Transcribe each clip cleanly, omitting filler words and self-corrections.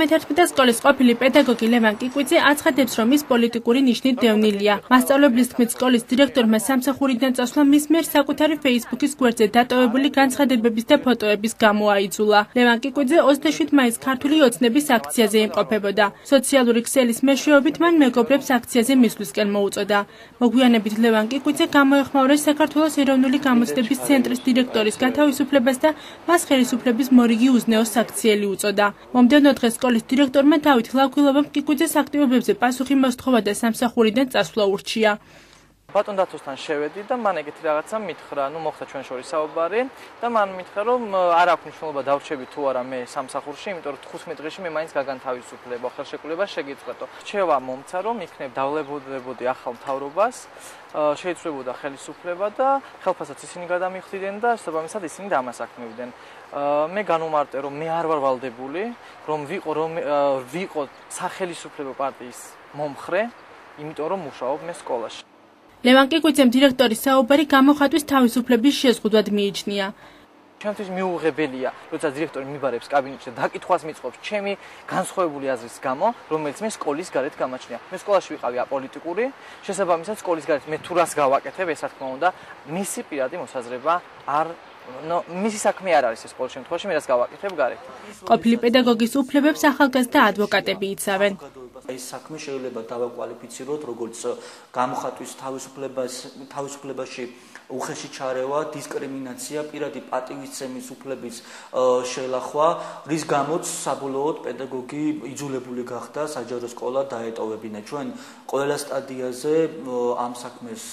მე-11 სკოლის ყოფილი პედაგოგი ლევან კიკვიძე აცხადებს, რომ ის პოლიტიკური ნიშნით დევნილია. მასწავლებლის თქმით, სკოლის დირექტორმა სამსახურიდან წასვლა მის მიერ საკუთარი Facebook-ის გვერდზე დატოვებული განცხადებების და ფოტოების გამო აიძულა. ლევან კიკვიძე 27 მაისს ქართული ოცნების აქციაზე იმყოფებოდა. სოციალური ქსელის მეშვეობით მან მეგობრებს აქციაზე მისვლისკენ მოუწოდა. მოგვიანებით ლევან კიკვიძე გამოეხმაურეს საქართველოს ეროვნული გამოცდების ცენტრის დირექტორის გათავისუფლებას და მას ხელისუფლების მორიგი უზნეოს აქციელი უწოდა. მომდევნო დღეს სკოლის დირექტორმა დავით ლავქილოვამ კიკვიძეს აქტივობებზე პასუხი მოსთხოვა და სამსახურიდან წასვლა ურჩია. ბატონ დათოსთან შევედი და მან ეგეთი რაღაცა მითხრა, მოხდა ჩვენ შორის საუბარი და მან მითხრა, რომ არ აქვს მნიშვნელობა დავრჩები თუ არა მე სამსახურში, იმიტომ რომ 15 დღეში მე მაინც გაგანთავისუფლება, ხელშეკრულება შეგიწყვეტო. რჩევა მომცა, რომ იქნებ დავლებოდებოდი ახალ მთავრობას, შეიცვლებოდა ხელისუფლება და ხელფასსაც ისინი გადამიხდიდნენ და შესაბამისად ისინი დამასაქმებდნენ. მე განუმარტე, რომ მე არ ვარ ვალდებული, რომ ვიყო სახელისუფლებო პარტიის მომხრე, იმიტომ რომ მუშაობ მე სკოლაში. ლევან კიკვიძემ დირექტორის საუბარი გამოხატვის თავისუფლების შეზღუდვად მიიჩნია. ჩემთვის მიუღებელია, როცა დირექტორი მიბარებს კაბინეტში და დაკითხვას მიწყობს ჩემი განსხვავებული აზრის გამო, რომელიც მე სკოლის გარეთ გამაჩნია. მე სკოლაში ვიყავი აპოლიტიკური, შესაბამისად სკოლის გარეთ მე თუ რას გავაკეთებ, ეს რა თქმა უნდა, მისი პირადი მოსაზრება არ მისი საქმე არ არის ეს ყოველ შემთხვევაში, მე რას გავაკეთებ გარეთ. ყოფილი პედაგოგის უფლებებს ახალგაზრდა ადვოკატები იცავენ. ეს საქმე შეიძლება დავაკვალიფიციროთ როგორც გამოხატვის თავისუფლებაში უხეში ჩარევა, დისკრიმინაცია, პირადი პატივისცემის უფლების შელახვა, რის გამოც საბოლოოდ პედაგოგი იძულებული გახდა საჯარო სკოლა დაეტოვებინა. ჩვენ ყველა სტადიაზე ამ საქმეს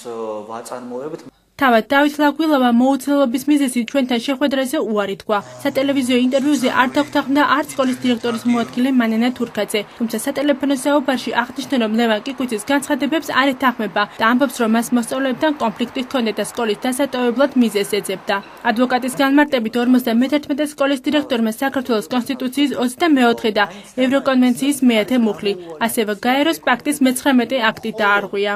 ვაწარმოებთ. თავად დავით ლავქილოვა მოუწოდების მიზეზი ჩვენთან შეხვედრაზე უარი თქვა. სატელევიზიო ინტერვიუზე არ დაგვთანხმდა არც სკოლის დირექტორის მოადგილე მანენა თურქაძე, თუმცა სატელეფონო საუბარში აღნიშნა, რომ ლევან კიკვიძის განცხადებებს არ ეთანხმება და ამბობს, რომ მას მოსწავლეებთან კონფლიქტი ჰქონდა და სკოლის დასატოვებლად მიზეზს ეძებდა. ადვოკატის განმარტებით 51 სკოლის დირექტორმა საქართველოს კონსტიტუციის 24 და ევროკონვენციის მე-10 მუხლი, ასევე გაეროს პაქტის მე-19 აქტი დაარღვია.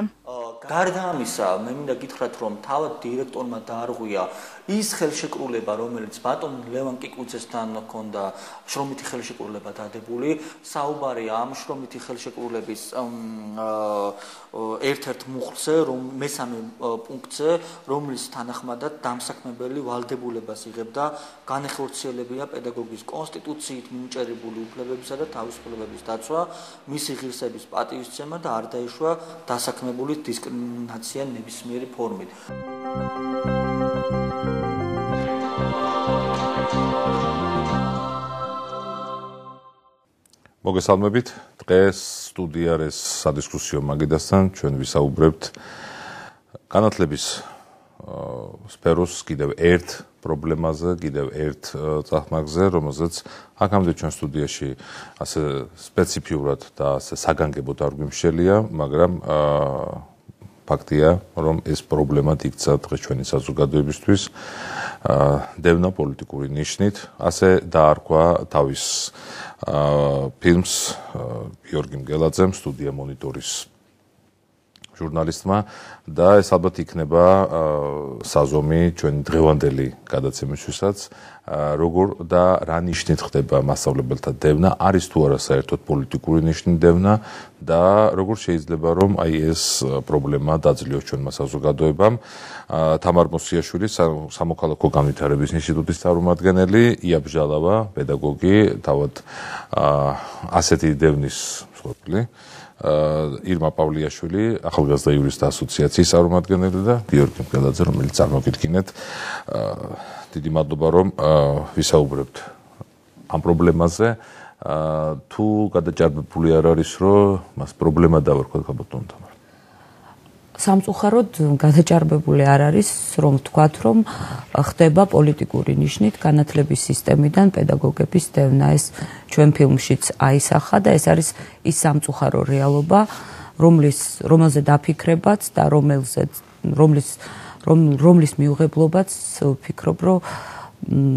გარდა ამისა, მე მინდა გითხრათ, რომ თავად დირექტორმა დაარღვია ის ხელშეკრულება, რომელიც ბატონ ლევან კიკვიძესთან ჰქონდა შრომითი ხელშეკრულება დადებული, საუბარი ამ შრომითი ხელშეკრულების ერთ-ერთ მუხლზე, მესამე პუნქტზე, რომლის თანახმადად დამსაქმებელი ვალდებულებას იღებდა განეხორციელებია პედაგოგის კონსტიტუციით მინიჭებული უფლებებისა და თავისუფლებების დაცვა, მისი ღირსების პატივისცემა და არ დაეშვა დასაქმებული დისკრიმინაცია ნებისმიერი ფორმით. მოგესალმებით. დღეს სტუდიაში სადისკუსიო მაგიდასთან ჩვენ ვისაუბრებთ განათლების სფეროს კიდევ ერთ პრობლემაზე, კიდევ ერთ წახნაგზე, რომელზეც აქამდე ჩვენ სტუდიაში ასე სპეციფიურად და ასე საგანგებოდ არ გვიმშელია, მაგრამ ფაქტია, რომ ეს პრობლემა იქცა დღეს ჩვენი საზოგადოებისთვის დევნა პოლიტიკური ნიშნით, ასე დაარქვა თავის ფილმს გიორგი მგელაძემ სტუდია მონიტორის ჟურნალისტმა და ეს ალბათ იქნება საზომი ჩვენი დღევანდელი გადაცემისთვისაც, როგორ და რა ნიშნით ხდება მასწავლებელთა დევნა, არის თუ არა საერთოდ პოლიტიკური ნიშნით დევნა და როგორ შეიძლება რომ ეს პრობლემა დაძლიოს ჩვენმა საზოგადოებამ. თამარ მოსიაშვილი, სამოქალაქო განვითარების ინსტიტუტის წარმომადგენელი, ია ბჟალავა, პედაგოგი, თავად ასეთი დევნის მსხვერპლი, ირმა პავლიაშვილი, ახალგაზრდა იურისტთა ასოციაციის წარმომადგენელი და გიორგი მგელაძე, რომელიც წარმოგიდგინეთ. დიდი მადლობა, რომ ვისაუბრებთ ამ პრობლემაზე. თუ გადაჭარბებული არ არის, რომ მას პრობლემა დავარქვათ, გაბატონო თამარ. სამწუხაროდ გადაჭარბებული არ არის, რომ ვთქვათ, რომ ხდება პოლიტიკური ნიშნით განათლების სისტემიდან პედაგოგების დევნა. ეს ჩვენ ფილმშიც აისახა და ეს არის ის სამწუხარო რეალობა, რომელზე დაფიქრებაც და რომლის მიუღებლობაც ვფიქრობ, რომ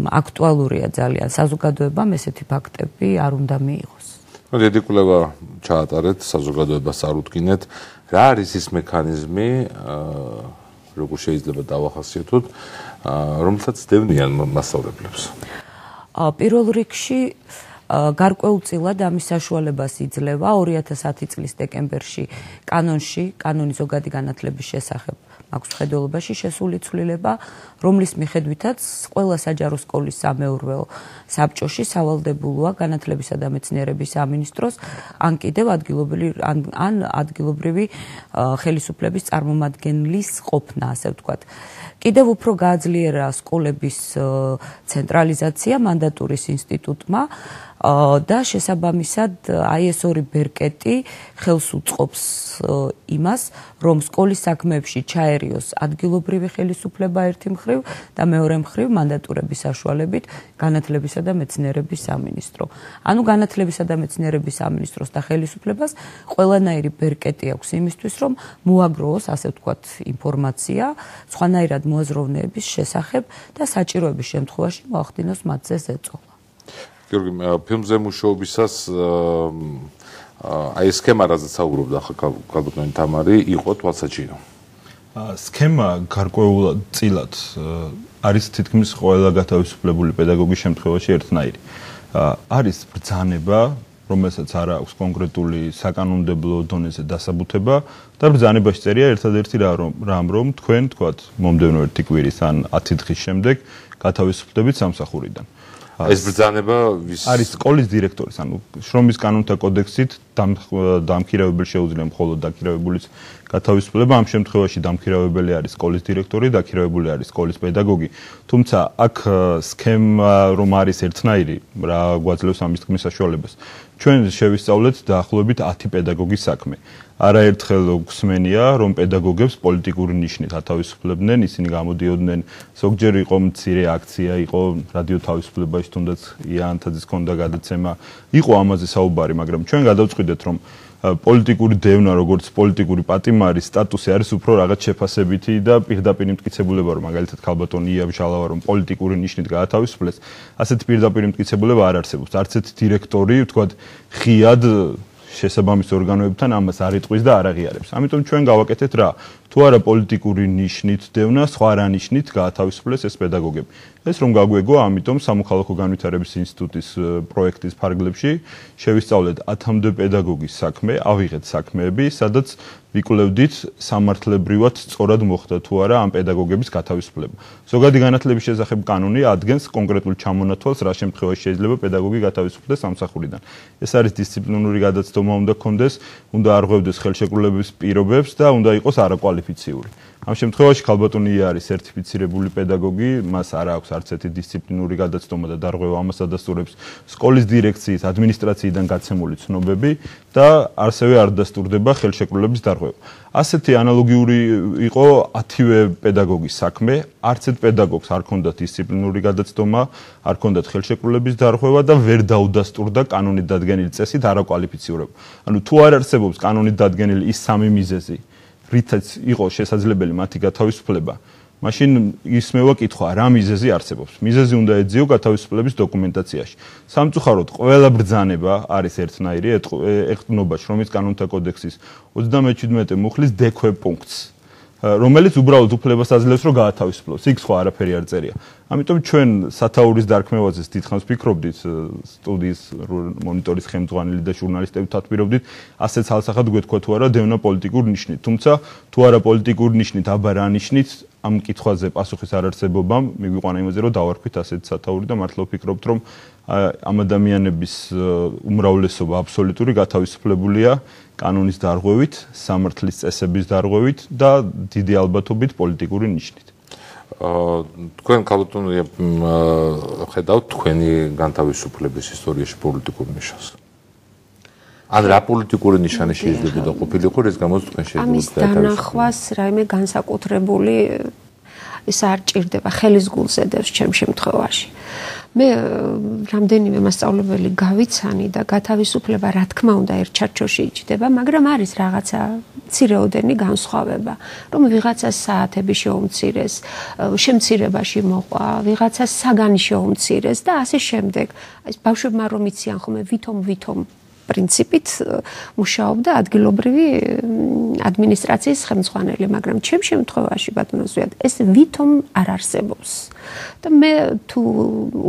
აქტუალურია ძალიან საზოგადოებამ ესეთი ფაქტები არ უნდა მიიღოს. დიდი კვლევა ჩაატარეთ, საზოგადოებას წარუდგინეთ, რა არის ის მექანიზმი, როგორ შეიძლება დავახასიათოთ, რომელსაც დევნიან მასწავლებლებს? პირველ რიგში გარკვეულწილად ამის საშუალებას იძლევა 2010 წლის დეკემბერში კანონი ზოგადი განათლების შესახებ აქვს ხედველობაში შესული ცვლილება, რომლის მიხედვითაც ყველა საჯარო სკოლის სამეურვეო საბჭოში სავალდებულოა განათლებისა და მეცნიერების სამინისტროს ან კიდევ ადგილობრივი ხელისუფლების წარმომადგენლის ყოფნა, ასე ვთქვათ. კიდევ უფრო გააძლიერა სკოლების ცენტრალიზაცია მანდატურის ინსტიტუტმა და შესაბამისად აი ეს ორი ბერკეტი ხელს უწყობს იმას, რომ სკოლის საქმეებში ჩაერიოს ადგილობრივი ხელისუფლება ერთი მხრივ და მეორე მხრივ მანდატურების საშუალებით განათლებისა და მეცნიერების სამინისტრო. ანუ განათლებისა და მეცნიერების სამინისტროს და ხელისუფლებას ყველანაირი ბერკეტი აქვს იმისთვის, რომ მოაგროვოს, ასე ვთქვათ, ინფორმაცია სხვანაირად მოაზროვნეების შესახებ და საჭიროების შემთხვევაში მოახდინოს მათზე ზეწოლა. გიორგი, ფილმზე მუშაობისას აი სქემა, რაზეც საუბრობდა ქალბატონი თამარი, იყო თვალსაჩინო. სქემა გარკვეულწილად არის თითქმის ყველა გათავისუფლებული პედაგოგის შემთხვევაში ერთნაირი. არის ბრძანება, რომელსაც არ აქვს კონკრეტული საკანონმდებლო დონეზე დასაბუთება და ბრძანებაში წერია ერთადერთი რამ, რომ თქვენ, თქვათ, მომდევნო ერთი კვირის ან 10 დღის შემდეგ გათავისუფლდებით სამსახურიდან. ეს ბრძანება არის სკოლის დირექტორის, ანუ შრომის კანონთა კოდექსით დამქირავებელ შეუძლია მხოლოდ დაქირავებულის გათავისუფლება. ამ შემთხვევაში დამქირავებელი არის სკოლის დირექტორი, დაქირავებული არის სკოლის პედაგოგი. თუმცა აქ სქემა რომ არის ერთნაირი, რა გვაძლევს ამის თქმის საშუალებას. ჩვენ შევისწავლეთ დაახლოებით 10 პედაგოგის საქმე. არაერთხელ გვსმენია, რომ პედაგოგებს პოლიტიკური ნიშნით ათავისუფლებდნენ, ისინი გამოდიოდნენ, ზოგჯერ იყო მცირე აქცია, იყო რადიო თავისუფლებაში, თუნდაც იანთაძის ქონდა გადაცემა, იყო ამაზე საუბარი, მაგრამ ჩვენ გადავწყვიტეთ, რომ პოლიტიკური დევნა, როგორც პოლიტიკური პატიმარის სტატუსი არის უფრო რაღაც შეფასებითი და პირდაპირ იმტკიცებულება, რომ მაგალითად ქალბატონი იაბშალავა რომ პოლიტიკური ნიშნით გაათავისუფლეს, ასეთი პირდაპირ იმტკიცებულება არ არსებობს. არც ერთი დირექტორი, ვთქვათ, ღიად შესაბამის ორგანოებთან ამას არ იტყვის და არ აღიარებს. ამიტომ ჩვენ გავაკეთეთ რა? თუ არა პოლიტიკური ნიშნით დევნა, სხვა რა ნიშნით გაათავისუფლეს ეს პედაგოგები. ეს რომ გაგვეგო, ამიტომ სამოქალაქო განვითარების ინსტიტუტის პროექტის ფარგლებში შევისწავლეთ 10-მდე პედაგოგის საქმე, ავიღეთ საქმეები, სადაც ვიკვლევდით სამართლებრივად სწორად მოხდა თუ არა ამ პედაგოგების გათავისუფლება. ზოგადი განათლების შესახებ კანონი ადგენს კონკრეტულ ჩამონათვალს, რა შემთხვევაში შეიძლება პედაგოგი გათავისუფლდეს სამსახურიდან. ეს არის დისციპლინური გადაცდომა უნდა ჰქონდეს, უნდა არღვევდეს ხელშეკრულების პირობებს და უნდა იყოს არაკვალიფიციური. ამ შემთხვევაში ქალბატონი არის სერტიფიცირებული პედაგოგი, მას არ აქვს არც ერთი დისციპლინური გადაცდომა და დარღვევა, ამას ადასტურებს სკოლის დირექციის ადმინისტრაციიდან გაცემული ცნობები და ასევე არ დასტურდება ხელშეკრულების დარღვევა. ასეთი ანალოგიური იყო 10-ვე პედაგოგის საქმე, არც ერთ პედაგოგს არ ჰქონდა დისციპლინური გადაცდომა, არ ჰქონდა ხელშეკრულების დარღვევა და ვერ დაუდასტურდა კანონით დადგენილი წესით არაკვალიფიციურება. ანუ თუ არ არსებობს კანონით დადგენილი ის სამი მიზეზი, რითაც იყო შესაძლებელი მათი გათავისუფლება, მაშინ ისმევა კითხვა, რა მიზეზი არსებობს. მიზეზი უნდა ეძიო გათავისუფლების დოკუმენტაციაში. სამწუხაროდ, ყველა ბრძანება არის ერთნაირი, ეყრდნობა შრომის კანონთა კოდექსის 37 მუხლის დექვე პუნქტს, რომელიც უბრალოდ უფლებას აძლევს, რომ გაათავისუფლოს. იქ სხვა არაფერი არ წერია. ამიტომ ჩვენ სათაურის დარქმევაზე დიდხანს ვფიქრობდით, სტუდიის მონიტორის ხელმძღვანელი და ჟურნალისტები თათბირობდით, ასეც ალსახად გვეთქვა თუ არა დევნა პოლიტიკურ ნიშნით. თუმცა თუ არა პოლიტიკურ ნიშნით, აბა რა ნიშნით, ამ კითხვაზე პასუხის არარსებობამ მიგვიყვანა იმაზე, რომ დავარქვით ასეთი სათაური და მართლა ვფიქრობთ, რომ ამ ადამიანების უმრავლესობა აბსოლუტური გათავისუფლებულია კანონის დარღვევით, სამართლის წესების დარღვევით და დიდი ალბათობით პოლიტიკური ნიშნით. თქვენ ქალბატონი ხედავთ თქვენი განთავისუფლების ისტორიაში პოლიტიკურ ნიშანს? ან რა პოლიტიკური ნიშანი შეიძლება ყოფილიყო, რის გამოც თქვენ შეიძლება ამის დანახვას რაიმე განსაკუთრებული ის არ ჭირდება, ხელის გულზე დევს ჩემ შემთხვევაში. მე რამდენიმე მასწავლებელი გავიცანი და გათავისუფლება რა თქმა უნდა ერთ ჩარჩოში იჭდება, მაგრამ არის რაღაცა მცირეოდენი განსხვავება, რომ ვიღაცას საათები შეუმცირეს, შემცირებაში მოყვა, ვიღაცას საგანი შეუმცირეს და ასე შემდეგ. ეს ბავშვებმა რომ იციან ხოლმე ვითომ პრინციპით მუშაობდა ადგილობრივი ადმინისტრაციის ხელმძღვანელი, მაგრამ ჩემ შემთხვევაში ბატონო ზვიად ეს ვითომ არ არსებობს. და მე თუ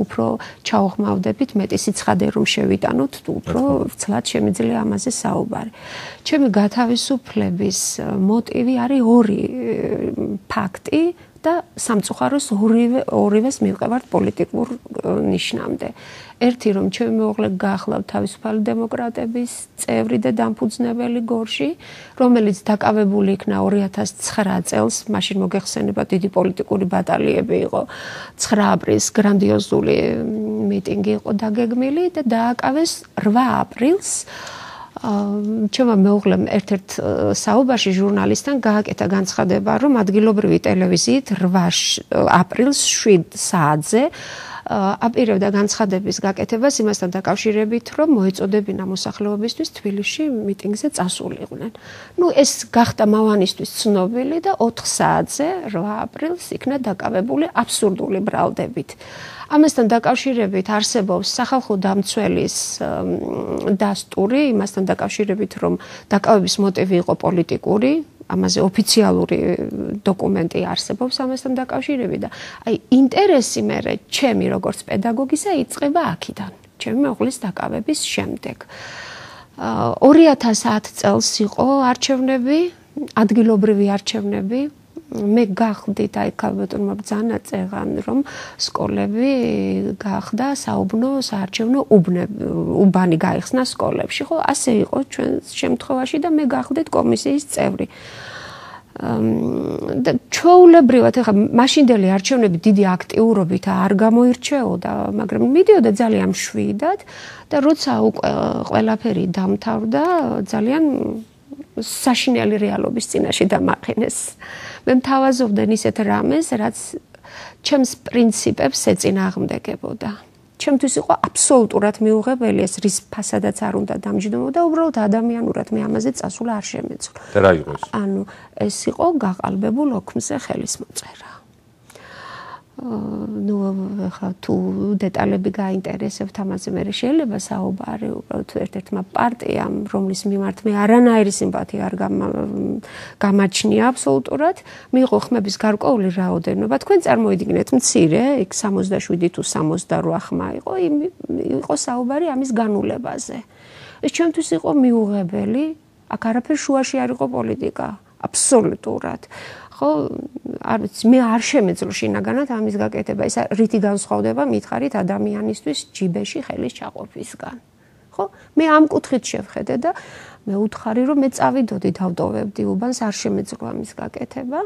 უფრო ჩაოხმავდებით, მეტი სიცხადე რომ შევიტანოთ, თუ უფრო ვრცლად შემიძლია ამაზე საუბარი. ჩემი გათავისუფლების მოტივი არის ორი ფაქტი და სამწუხაროს ორივეს მივყევართ პოლიტიკურ ნიშნამდე. ერთი რომ ჩემი მეუღლე გაახლავთ თავისუფალი დემოკრატების წევრი და დამფუძნებელი გორში, რომელიც დაკავებული იქნა 2009 წელს, მაშინ მოგეხსენება დიდი პოლიტიკური ბატალიები იყო. 9 აპრილს გრანდიოზული მიტინგი იყო დაგეგმილი და დააკავეს 8 აპრილს ჩემმა მეუღლემ ერთ-ერთ საუბარში ჟურნალისტთან გააკეთა განცხადება, რომ ადგილობრივი ტელევიზიით 8 აპრილს 7 საათზე აპირებდა განცხადების გაკეთებას იმასთან დაკავშირებით, რომ მოეწოდებინა მოსახლეობისთვის თბილისში მიტინგზე წასულიყვნენ. ეს გახდა მავანისთვის ცნობილი და 4 საათზე 8 აპრილს იქნა დაკავებული აბსურდული ბრალდებით. ამასთან დაკავშირებით არსებობს სახალხო დამცველის დასტური, იმასთან დაკავშირებით, რომ დაკავების მოტივი იყო პოლიტიკური, ამაზე ოფიციალური დოკუმენტი არსებობს ამასთან დაკავშირებით და აი ინტერესი მე ჩემი როგორც პედაგოგისა იწყება აქედან, ჩემი მეუღლის დაკავების შემდეგ. 2010 წელს იყო არჩევნები, ადგილობრივი არჩევნები. მე გახდით აი ქალბატონმა ბრძანა წეღან რომ სკოლები გახდა საუბნო საარჩევნო უბანი გაიხსნა სკოლებში, ხო ასე იყო ჩვენ შემთხვევაში და მე გახდით კომისიის წევრი. და ჩვეულებრივად ახლა მაშინდელი არჩევნები დიდი აქტიურობით არ გამოირჩეოდა, მაგრამ მიდიოდა ძალიან მშვიდად და როცა უკვე ყველაფერი დამთავრდა, ძალიან საშინელი რეალობის წინაშე დამაყენეს. მე მთავაზობდნენ ისეთ რამეს, რაც ჩემს პრინციპებს ეწინააღმდეგებოდა. ჩემთვის იყო აბსოლუტურად მიუღებელი ეს რის ფასადაც არ უნდა დამჯდომოდა, უბრალოდ ადამიანურად მე ამაზე წასვლა არ შემეძლო. და რა იყო ეს? ანუ ეს იყო გაყალბებულ ოქმზე ხელის მოწერა. ახლა თუ დეტალები გაინტერესებთ ამაზე მე შეიძლება საუბარი, უბრალოდ ერთ-ერთმა პარტიამ, რომლის მიმართ მე არანაირი სიმპათია არ გამაჩნია აბსოლუტურად, მიიღო ხმების გარკვეული რაოდენობა. თქვენ წარმოიდგინეთ მცირე, იქ 67 თუ 68 ხმა იყო საუბარი ამის განულებაზე. ეს ჩემთვის იყო მიუღებელი, აქ არაფერ შუაში არ იყო პოლიტიკა, აბსოლუტურად. მე არ შემეძლო შინაგანად ამის გაკეთება. ეს რითი განსხვავდება მითხარით ადამიანისთვის ჯიბეში ხელის ჩაყოფისგან. ხო? მე ამ კუთხით შევხედე და მე უთხარი რომ მე წავიდოდი დავტოვებდი უბანს, არ შემეძლო ამის გაკეთება.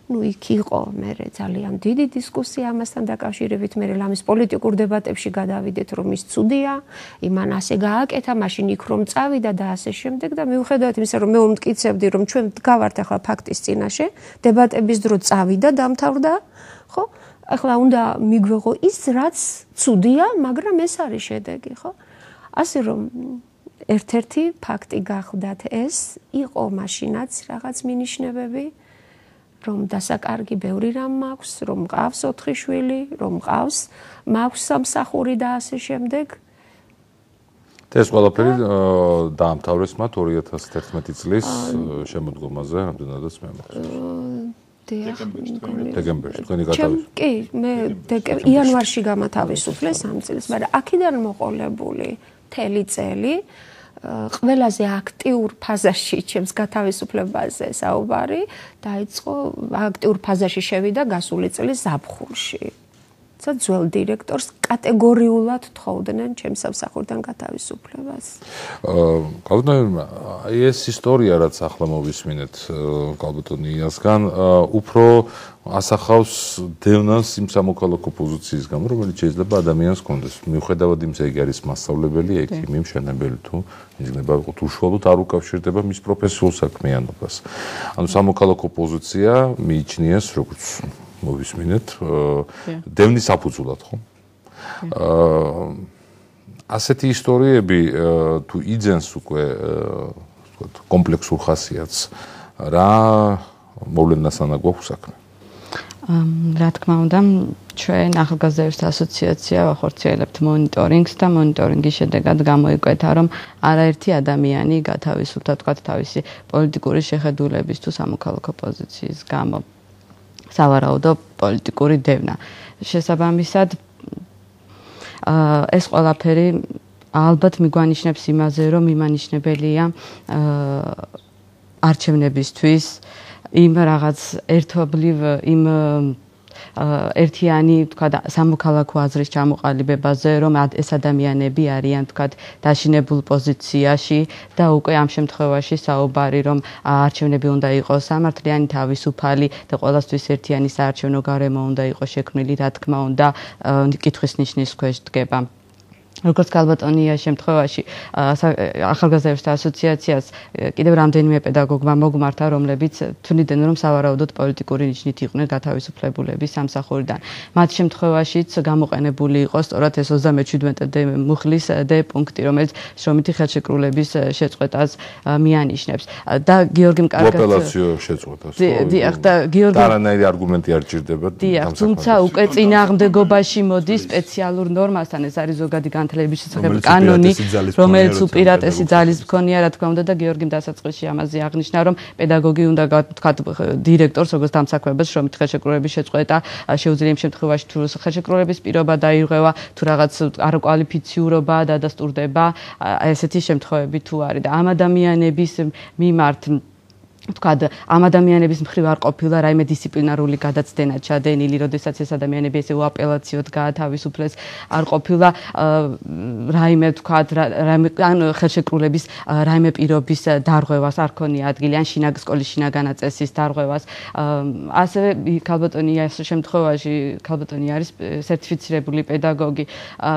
იქ იყო მე ძალიან დიდი დისკუსია ამასთან დაკავშირებით, მე ამის პოლიტიკურ დებატებში გადავიდეთ რომ ის ცუდია, იმან ასე გააკეთა, მაშინ იქ რომ წავიდა და ასე შემდეგ და მიუხედავად იმისა რომ მე უმტკიცებდი რომ ჩვენ გავართ ახლა ფაქტის წინაშე, დებატების დრო წავიდა, დამთავრდა, ხო? ახლა უნდა მიგვეღო ის რაც ცუდია, მაგრამ ეს არის შედეგი, ხო? ასე რომ ერთ-ერთი ფაქტი გახდათ ეს, იყო მაშინაც რაღაც მინიშნებები რომ დასაკარგი ბევრი რამ მაქვს, რომ მყავს 4 შვილი, რომ მაქვს სამსახური და ასე შემდეგ. ეს ყველაფერი დაამთავრეს მათ 2011 წლის შემოდგომაზე, რამდენადაც მე მახსოვს. დეკემბერში თქვენი გათავისუფლება. კი, მე იანვარში გამათავისუფლეს ამ წელს, მაგრამ აქედან მოყოლებული მთელი წელი ყველაზე აქტიურ ფაზაში ჩემს გათავისუფლებაზე საუბარი დაიწყო აქტიურ ფაზაში შევიდა გასული წლის ზაფხულში. ძველ დირექტორს კატეგორიულად თხოვდნენ ჩემს სამსახურიდან გათავისუფლებას. კალბატონი, ეს ისტორია რაც ახლა მოვისმინეთ კალბატონიასგან, უფრო ასახავს დევნას იმ სამოქალაქო პოზიციის გამო, რომელიც შეიძლება ადამიანს კონდეს. მიუხედავად იმისა, იგი არის მასწავლებელი, ექიმი, მშენებელი თუ იგნება უშუალოდ არ უკავშირდება მის პროფესიულ საქმიანობას. ანუ სამოქალაქო პოზიცია მიიჩნიეს, როგორც მოვისმინეთ, დევნის საფუძვლად, ხო? ასეთი ისტორიები თუ იძენს უკვე ვთქვათ, კომპლექსურ ხასიათს, რა მოვლენასანა გვაქვს საქმე? რა თქმა უნდა, ჩვენ ახალგაზრდების ასოციაცია ვახორციელებთ მონიტორინგს და მონიტორინგის შედეგად გამოიკვეთა, რომ არაერთი ადამიანი გათავისუფლდა, ვთქვათ, თავისი პოლიტიკური შეხედულების თუ სამოქალაქო პოზიციის გამო. სავარაუდო პოლიტიკური დევნა. შესაბამისად, ეს ყველაფერი ალბათ მიგვანიშნებს იმაზე, რომ იმანიშნებელია არჩევნებისთვის იმ რაღაც ერთობლივ იმ ერთიანი, ვთქვათ, სამოქალაქო აზრის ჩამოყალიბებაზე, რომ ეს ადამიანები არიან, ვთქვათ, დაშინებულ პოზიციაში და უკვე ამ შემთხვევაში საუბარი, რომ არჩევნები უნდა იყოს სამართლიანი, თავისუფალი და ყველასთვის ერთიანი საარჩევნო გარემო უნდა იყოს შექმნილი, რა თქმა უნდა, კითხვის ნიშნის ქვეშ დგება. როგორც კალბატონიას შემთხვევაში ახალგაზრდების ასოციაციას კიდევ რამდენიმე პედაგოგმა მოგმართა, რომლებიც თვლიდნენ, რომ სავარაუდოდ პოლიტიკური ნიშნით იყვნენ გათავისუფლებულები სამსახურიდან. მათ შემთხვევაშიც გამოყენებული იყო სწორად ეს 37D მუხლის D პუნქტი, რომელიც შრომითი ხელშეკრულების შეწყვეტას მიანიშნებს. და გიორგიმ კარგად აპელაციო შეწყვეტას. დიახ, და გიორგი არანაირი არგუმენტი არ ჭირდება. დიახ, თუმცა უკვე წინააღმდეგობაში მოდის სპეციალურ ნორმასთან, ეს არის ზოგადი განათლების შესახებ კანონი, რომელიც უპირატესი ძალის მქონეა, რა თქმა უნდა, და გიორგიმ დასაწყისში ამაზე აღნიშნა, რომ პედაგოგი უნდა თქვა დირექტორს, როგორც დამსაქმებას შრომითი ხელშეკრულების შეწყვეტა, შეუძლია იმ შემთხვევაში თუ ხელშეკრულების პირობა დაირღვევა, თუ რაღაც არაკვალიფიციურობა დადასტურდება, ესეთი შემთხვევები თუ არის და ამ ადამიანების მიმართ ვთქვათ, ამ ადამიანების მხრივ არ ყოფილა რაიმე დისციპლინარული გადაცდენა ჩადენილი, როდესაც ეს ადამიანები ესე უაპელაციოდ გაათავისუფლეს, არ ყოფილა რაიმე, ვთქვათ, რაიმე ხელშეკრულების რაიმე პირობის დარღვევას არ ქონია ადგილი, ან სკოლის შინაგანა წესის დარღვევას. ასევე კალბატონიას შემთხვევაში, კალბატონი არის სერტიფიცირებული პედაგოგი.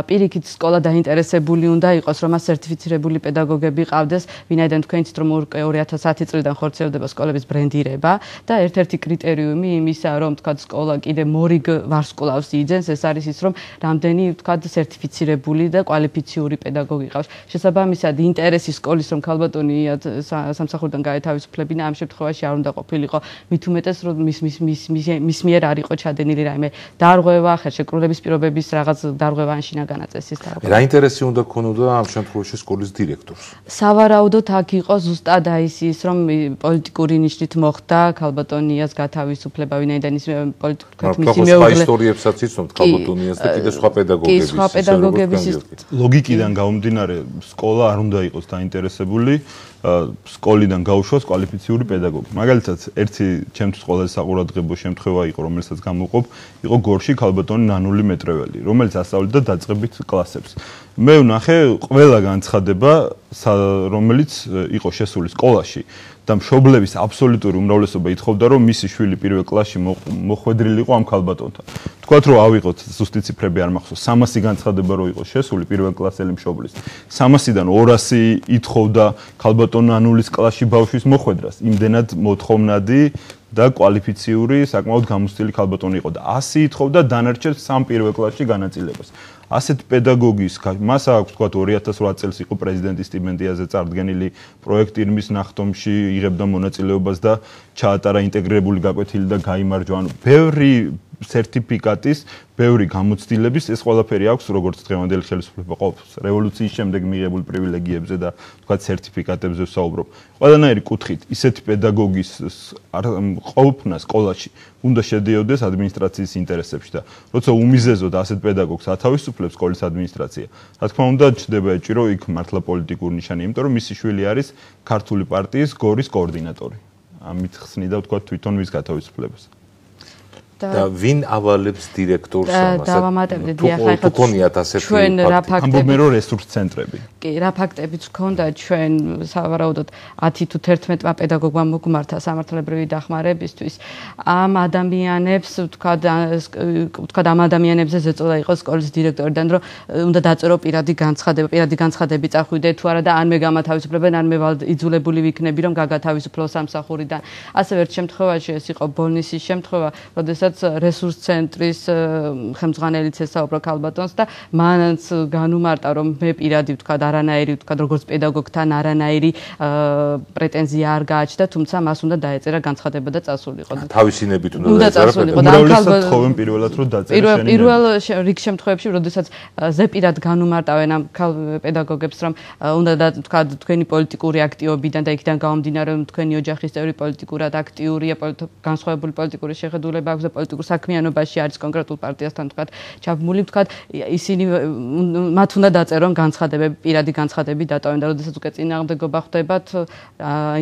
პირიქით სკოლა დაინტერესებული უნდა იყოს, რომ მას სერტიფიცირებული პედაგოგები ყავდეს, ვინაიდან თქვენ იცით, რომ 2010 წლიდან ხორციელდება სკოლების ბრენდირება და ერთ-ერთი კრიტერიუმი იმისა, რომ თქვა სკოლა კიდე მორიგ ვარსკვლავს იძენს, ეს არის ის, რომ რამდენი თქვა სერტიფიცირებული და კვალიფიციური პედაგოგი ყავს. შესაბამისად, ინტერესი სკოლის, რომ კალბატონი სამსახურიდან გაეთავისუფლებინა, ამ შემთხვევაში არ უნდა ყოფილიყო, მით უმეტეს, რომ მის მიერ არ იყო ჩადენილი რაიმე დარღვევა, ხელშეკრულების პირობების რაღაც დარღვევა ან შინაგანა წესის დარღვევა. რა ინტერესი უნდა ქონოდა ამ შემთხვევაში სკოლის დირექტორს? სავარაუდოდ აქ იყო ზუსტად ის, რომ პოლიტიკური ნიშნით მოხდა კალბატონიას გათავისუფლება, ვინაიდან ის მისი მეუღლე ისტორიებსაც იცნობთ კალბატონიას და კიდე სხვა პედაგოგების ლოგიკიდან გამომდინარე, სკოლა არ უნდა იყოს დაინტერესებული სკოლიდან გაუშვას კვალიფიციური პედაგოგი. მაგალითად, ერთი ჩემთვის ყველაზე საყურადღებო შემთხვევა იყო, რომელსაც გამოვყოფ, იყო გორში კალბატონი ნანული მეტრეველი, რომელიც ასწავლიდა დაწყებით კლასებს. მე ვნახე ყველა განცხადება, რომელიც იყო შესული სკოლაში და მშობლების აბსოლუტური უმრავლესობა ითხოვდა, რომ მისი შვილი პირველ კლასში მოხვედრილიყო ამ კალბატონთან. თქვათ, რომ ავიღოთ ზუსტი ციფრები არ მახსოვს, 300 განცხადება რო იყო შესული პირველ კლასელი მშობლის. 300-დან 200 ითხოვდა კალბატონ ნანულის კლასში ბავშვის მოხვედრას. იმდენად მოთხოვნადი და კვალიფიციური, საკმაოდ გამოცდილი კალბატონი იყო და 100 ითხოვდა დანარჩენ სამ პირველ კლასში განაწილებას. ასეთ პედაგოგის მას აქვს თქვა 2008 წელს იყო პრეზიდენტის სტიპენდიაზე წარდგენილი პროექტი ირმის ნახტომში იღებდა მონაწილეობას და ჩაატარა ინტეგრირებული გაკვეთილი და გაიმარჯვა. ანუ ბევრი სერტიფიკატის, ბევრი გამოცდილების ეს ყველაფერი აქვს როგორც დღევანდელი ხელისუფლება ყოფს. რევოლუციის შემდეგ მიღებულ პრივილეგიებზე და თქვა სერტიფიკატებზე ვსაუბრობ. ყველანაირი კუთხით ისეთი პედაგოგის ყოფნა სკოლაში უნდა შედიოდეს ადმინისტრაციის ინტერესებში და როცა უმიზეზოდ ასეთ პედაგოგს ათავისუფლებს სკოლის ადმინისტრაცია, რა თქმა უნდა ჩდება ეჭვი, რომ იქ მართლა პოლიტიკური ნიშანი, იმიტომ რომ მისი შვილი არის ქართული პარტიის გორის კოორდინატორი. ამით ხსნიდა თქვა თვითონ მის გათავისუფლებას. და ვინ ავალებს დირექტორს ამას? დავამატებდი ახლა თუ გქონიათ ასეთი ჩვენ რა ფაქტები ამბობენ რომ რესურს ცენტრები. კი, რა ფაქტებიც გქონდა ჩვენ სავარაუდოდ 10 თუ 11-მა პედაგოგმა მოგმართა სამართლებრივი დახმარებისთვის ამ ადამიანებს ვთქვათ ამ ადამიანებზე ზეწოლა იყო სკოლის დირექტორიდან რომ უნდა დაწერო პირადი განცხადები წახვიდე თუ არა და ან მე გამათავისუფლებენ ან მე იძულებული ვიქნები რომ გაგათავისუფლო სამსახურიდან. ასევე ერთ შემთხვევაში ეს იყო ბოლნისის შემთხვევა, როდესაც რესურს ცენტრის ხელმძღვანელიც ესაუბრა ქალბატონს და მანაც განუმარტა რომ მე პირადი ვთქვათ არანაირი ვთქვათ როგორც პედაგოგთან არანაირი პრეტენზია არ გააჩნდა, თუმცა მას უნდა დაეწერა განცხადება და წასულიყო. თავისი ნებით უნდა წასულიყო. უმრავლესად ხოვენ პირველად რომ დაწერა შენი. პირველ რიგ შემთხვევებში, როდესაც ზეპირად განუმარტავენ ამ პედაგოგებს რომ უნდა ვთქვათ თქვენი პოლიტიკური აქტივობიდან და იქიდან გამომდინარე რომ თქვენი ოჯახის წევრი პოლიტიკურად აქტიურია, განსხვავებული პოლიტიკური შეხედულება აქვს და პოლიტიკურ საქმიანობაში არის კონკრეტულ პარტიასთან ვთქვათ ჩაბმული, ვთქვათ ისინი მათ უნდა დაწერონ განცხადებები, პირადი განცხადები დატოვენ და როდესაც უკვე წინააღმდეგობა ხდებათ,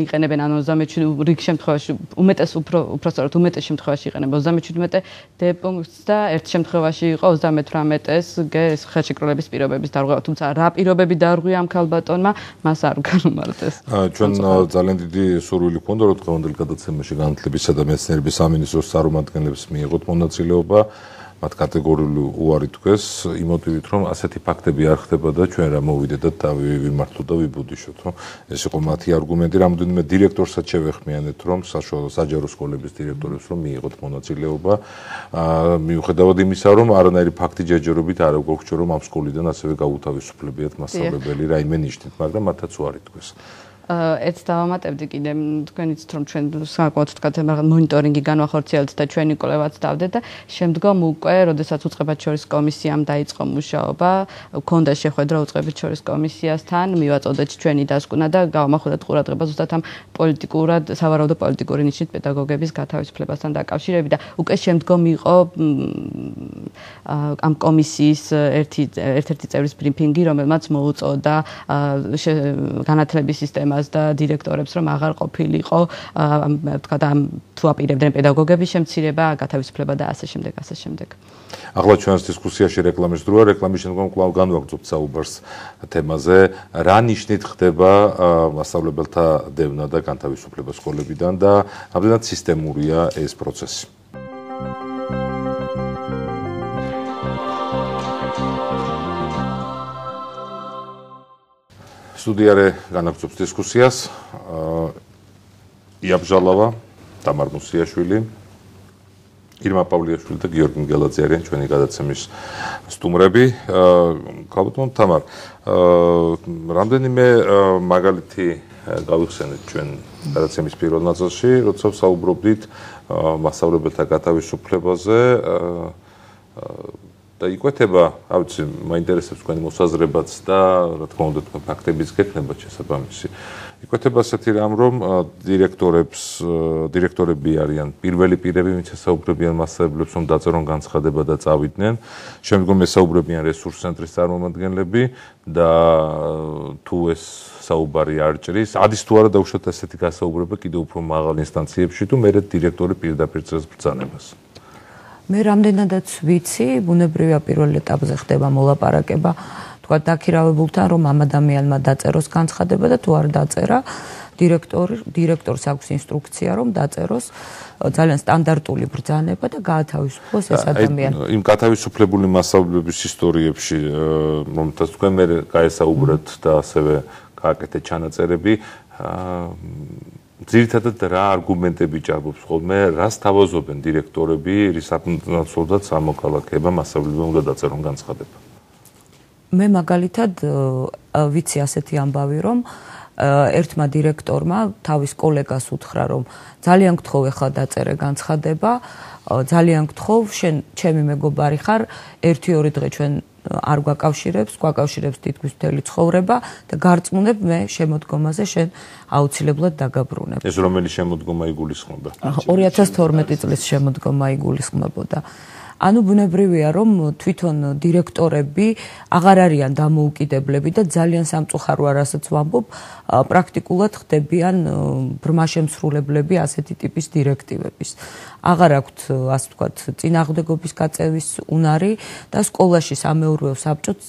იყენებენ ან 37 რიგ შემთხვევაში უმეტეს უпростоრად უმეტეს შემთხვევაში იყენებენ 37 დ-პუნქტს და ერთ შემთხვევაში იყო 38-ეს ხელშეკრულების პირობების დარღვევა, თუმცა რა პირობები დარღვია ამ ქალბატონმა, მას არ განუმარტეს. ჩვენ ძალიან დიდი სურვილი გვქონდა რომ დღევანდელ გადაცემაში განათლებისა და მეცნიერების სამინისტროს წარმომადგენლებს მიიღოთ მონაწილეობა, მათ კატეგორიული უარი თქვეს იმ მოტივით რომ ასეთი ფაქტები არ ხდება და ჩვენ რა მოვიდეთ და დავიმართოთ და ვიბუდიშოთ, რომ ეს იყო მათი არგუმენტი. რამოდენიმე დირექტორსაც შევეხმიანეთ რომ საშუალო საჯარო სკოლების დირექტორებს რომ მიიღოთ მონაწილეობა, მიუხედავად იმისა რომ არანაირი ფაქტი ჯერჯერობით არ გვაქვს რომ ამ სკოლიდან ასევე გაუთავისუფლებიათ მასწავლებელი რაიმე ნიშნით, მაგრამ მათაც უარი თქვეს. ეს დავამატებდი კიდე თქვენიც რომ ჩვენ საკმაოდ ვთქვათ მონიტორინგი განვახორციელებთ და ჩვენი კვლევაც დავდეთ და შემდგომ უკვე როდესაც უწყებად შორის კომისიამ დაიწყო მუშაობა, გქონდა შეხვედრა უწყებად შორის კომისიასთან, მივაწოდეთ ჩვენი დასკვნა და გავამახვილეთ ყურადღება ზუსტად ამ პოლიტიკურად, სავარაუდო პოლიტიკური ნიშნით პედაგოგების გათავისუფლებასთან დაკავშირებით და უკვე შემდგომ იყო ამ კომისიის ერთ-ერთი წევრის ბრიფინგი, რომელმაც მოუწოდა განათლების სისტემას და დირექტორებს რომ აღარ ყოფილიყო ვთქვათ ამ თუ აპირებდნენ პედაგოგების შემცირება, გათავისუფლება და ასე შემდეგ. ახლა ჩვენს დისკუსიაში რეკლამის დროა, რეკლამის შემდგომ კვლავ განვაგრძობთ საუბარს თემაზე, რა ნიშნით ხდება მასწავლებელთა დევნა და განთავისუფლება სკოლებიდან და რამდენად სისტემურია ეს პროცესი. სტუდიარე განაგრძობს დისკუსიას იაბჟალავა, თამარ მუსიაშვილი, ირმა პავლიაშვილი და გიორგი მგელაძე არიან ჩვენი გადაცემის სტუმრები. ქალბატონ თამარ, რამდენიმე მაგალითი გავიხსენეთ ჩვენ გადაცემის პირველ ნაწილში, როცა საუბრობდით მასწავლებელთა გათავისუფლებაზე და იკვეთება, რა ვიცი, მაინტერესებს თქვენი მოსაზრებაც და რა თქმა უნდა თქვენ ფაქტებიც გექნებათ შესაბამისი. იკვეთება ასეთი რამ, რომ დირექტორები არიან პირველი პირები, ვინც ესაუბრებიან მასწავლებლებს, რომ დაწერონ განცხადება და წავიდნენ. შემდგომ ესაუბრებიან რესურს ცენტრის წარმომადგენლები და თუ ეს საუბარი არ ჭრის, ადის თუ არა დაუშვათ ასეთი გასაუბრება კიდევ უფრო მაღალ ინსტანციებში თუ მერე დირექტორი პირდაპირ წერს ბრძანებას. მე რამდენადაც ვიცი, ბუნებრივია პირველ ეტაპზე ხდება მოლაპარაკება, თქვათ დაქირავებულთან, რომ ამ ადამიანმა დაწეროს განცხადება და თუ არ დაწერა, დირექტორს აქვს ინსტრუქცია, რომ დაწეროს ძალიან სტანდარტული ბრძანება და გაათავისუფლოს ეს ადამიანი. იმ გათავისუფლებული მასწავლებლების ისტორიებში, რომელთაც თქვენ მე გაესაუბრეთ და ასევე გააკეთეთ ჩანაწერები, ძირითადად რა არგუმენტები ჭარბობს ხოლმე, რას თავაზობენ დირექტორები, რის საფუძვლად სამოქალაქეებმა მასწავლებლებმა უნდა დაწერონ განცხადება. მე მაგალითად ვიცი ასეთი ამბავი, რომ ერთმა დირექტორმა თავის კოლეგას უთხრა, რომ ძალიან გთხოვ ახლა დაწერე განცხადება, ძალიან გთხოვ, შენ ჩემი მეგობარი ხარ, 1-2 დღე ჩვენ არ გვაკავშირებს თითქმის მთელი ცხოვრება და გარწმუნებ მე შემოდგომაზე შენ აუცილებლად დაგაბრუნებ. ეს რომელი შემოდგომა იგულისხმება? 2012 წლის შემოდგომა იგულისხმებოდა. ანუ ბუნებრივია, რომ თვითონ დირექტორები აღარ არიან დამოუკიდებლები და ძალიან სამწუხაროა, რასაც ვამბობ, პრაქტიკულად ხდებიან ბრმაშემსრულებლები ასეთი ტიპის დირექტივების. აღარ აქვთ, ასე ვთქვათ, წინააღმდეგობის გაწევის უნარი და სკოლაში სამეურვეო საბჭოც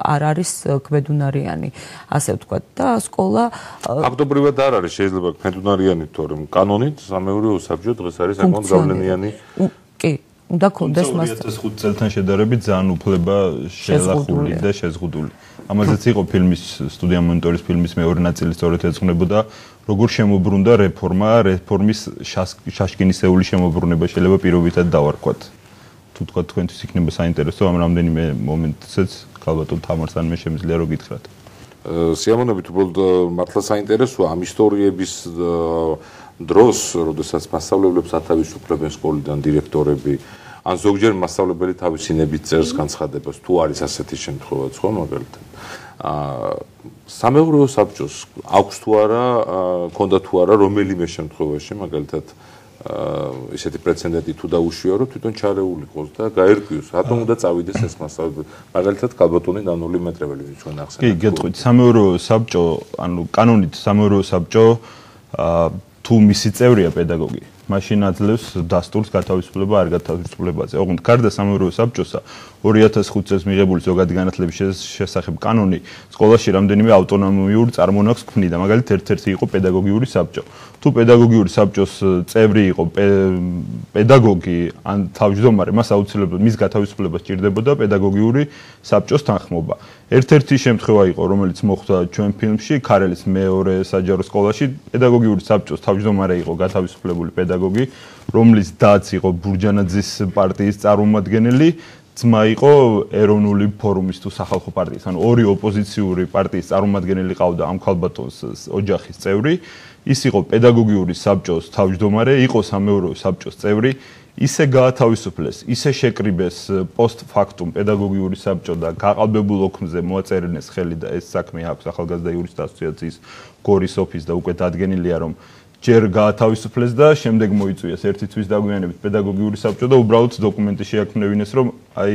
არ არის ქმედუნარიანი, ასე ვთქვათ, და სკოლა ფაქტობრივად არ არის, შეიძლება ქმედუნარიანი, თორემ კანონით სამეურვეო საბჭო დღეს არის საკმაოდ გავლენიანი. კი, უნდა კონდეს მას 2005 წელთან შედარებით ძალიან უფლება შელახული და შეზღუდული. ამაზეც იყო ფილმის სტუდია მონიტორის ფილმის მეორე ნაწილი სწორედ ეძღვნებოდა როგორ შემოbrunდა რეფორმის შაშკინისეული შემოbrunება შეიძლება პირობითად დავარქვათ. თუ თქვა თქვენთვის იქნება საინტერესო ამ რამდენიმე მომენტსაც ქალბატონ თამართან მე შემიძლია რომ გითხრათ. სიამოვნებით უბრალოდ მართლა საინტერესოა ამ ისტორიების დროს, როდესაც მასწავლებლებს ათავისუფლებენ სკოლიდან დირექტორები, ან ზოგჯერ მასწავლებელი თავისი ნებით წერს განცხადებას, თუ არის ასეთი შემთხვევა, ხო, მაგალითად. სამეურვეო საბჭოს აქვს თუ არა, ქონდა თუ არა რომელიმე შემთხვევაში, მაგალითად, ისეთი პრეცედენტი თუ დაუშვია, რომ თვითონ ჩარეული ყოს და გაერკვიოს, რატომ უნდა წავიდეს ეს მასწავლებელი. მაგალითად, ქალბატონი დანული მეტრეველი ჩვენ ახსენეთ. კი, გეტყვით, სამეურვეო საბჭო, ანუ კანონით სამეურვეო საბჭო თუ მისი წევრია პედაგოგი, მაშინ აძლევს დასტურს გათავისუფლება არ გათავისუფლებაზე. ოღონდ გარდა სამეურვეო საბჭოსა 2005 წელს მიღებული ზოგადი განათლების შესახებ კანონი სკოლაში რამდენიმე ავტონომიურ წარმონაქმნს ქმნიდა. მაგალითად, ერთ-ერთი იყო პედაგოგიური საბჭო. თუ პედაგოგიური საბჭოს წევრი იყო პედაგოგი ან თავმჯდომარე, მას აუცილებლად მის გათავისუფლებას სჭირდებოდა პედაგოგიური საბჭოს თანხმობა. ერთ-ერთი შემთხვევა იყო, რომელიც მოხდა ჩვენ ფილმში, ქარელის მეორე საჯარო სკოლაში, პედაგოგიური საბჭოს თავმჯდომარე იყო გათავისუფლებული პედაგოგი, რომლის დაც იყო ბურჯანაძის პარტიის წარმომადგენელი, ძმა იყო ეროვნული ფორუმის თუ სახალხო პარტიის, ანუ ორი ოპოზიციური პარტიის წარმომადგენელი ყავდა ამ ქალბატონს ოჯახის წევრი. ის იყო პედაგოგიური საბჭოს თავმჯდომარე, იყო სამეურვეო საბჭოს წევრი, ისე გაათავისუფლეს, ისე შეკრიბეს პოსტ ფაქტუმ პედაგოგიური საბჭო და გაყალბებულ ოქმზე მოაწერინეს ხელი და ეს საქმე აქვს ახალგაზრდა იურისტთა ასოციაციის გორის ოფისს და უკვე დადგენილია, რომ ჯერ გაათავისუფლეს და შემდეგ მოიწვიეს ერთი თვის დაგვიანებით პედაგოგიური საბჭო და უბრალოდ დოკუმენტი შეაქმნევინეს, რომ აი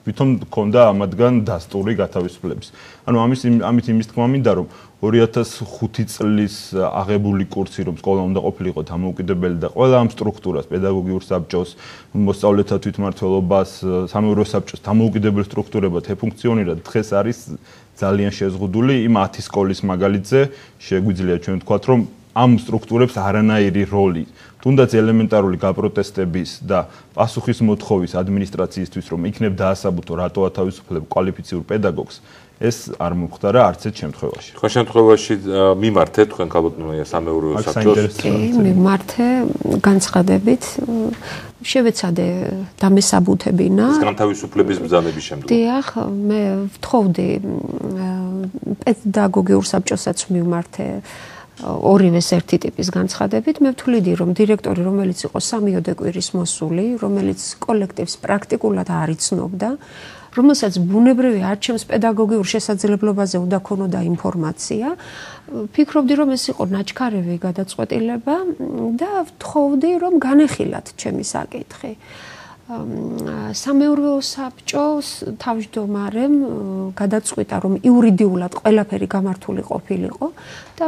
თვითონ ქონდა ამათგან დასტური გათავისუფლების. ანუ ამით იმის თქმა მინდა, რომ 2005 წლის აღებული კურსი, რომ სკოლა უნდა ყოფილიყო დამოუკიდებელი და ყველა ამ სტრუქტურას, პედაგოგიურ საბჭოს, მოსწავლეთა თვითმმართველობას, სამეურვეო საბჭოს დამოუკიდებელ სტრუქტურებად ეფუნქციონირებდა, დღეს არის ძალიან შეზღუდული იმ 10 სკოლის მაგალითზე, შეგვიძლია ჩვენ ვთქვათ, რომ ამ სტრუქტურებს არანაირი როლი, თუნდაც ელემენტარული გაპროტესტების და პასუხის მოთხოვის ადმინისტრაციისთვის, რომ იქნებ დაასაბუთო რატო ათავისუფლებ კვალიფიციურ პედაგოგს, ეს არ მომხდარა არც ერთ შემთხვევაში. თქვენ შემთხვევაში მიმართეთ თქვენ ქალბატონია სამეურვეო საბჭოს? კი, მიმართე განცხადებით. შევეცადე დამესაბუთებინა. განთავისუფლების ბრძანების შემდგომ. დიახ, მე ვთხოვდი პედაგოგიურ საბჭოსაც მიმართე ორივეს ერთი ტიპის განცხადებით. მე ვთვლიდი, რომ დირექტორი, რომელიც იყო 3 კვირის მოსული, რომელიც კოლექტივს პრაქტიკულად არ იცნობდა, რომელსაც ბუნებრივი არჩევს პედაგოგიურ შესაძლებლობაზე უნდა ქონოდა ინფორმაცია, ფიქრობდი, რომ ეს იყო ნაჩქარევი გადაწყვეტილება და ვთხოვდი, რომ განეხილათ ჩემი საკითხი. სამეურვეო საბჭოს თავმჯდომარემ გადაწყვიტა, რომ იურიდიულად ყველაფერი გამართული ყოფილიყო და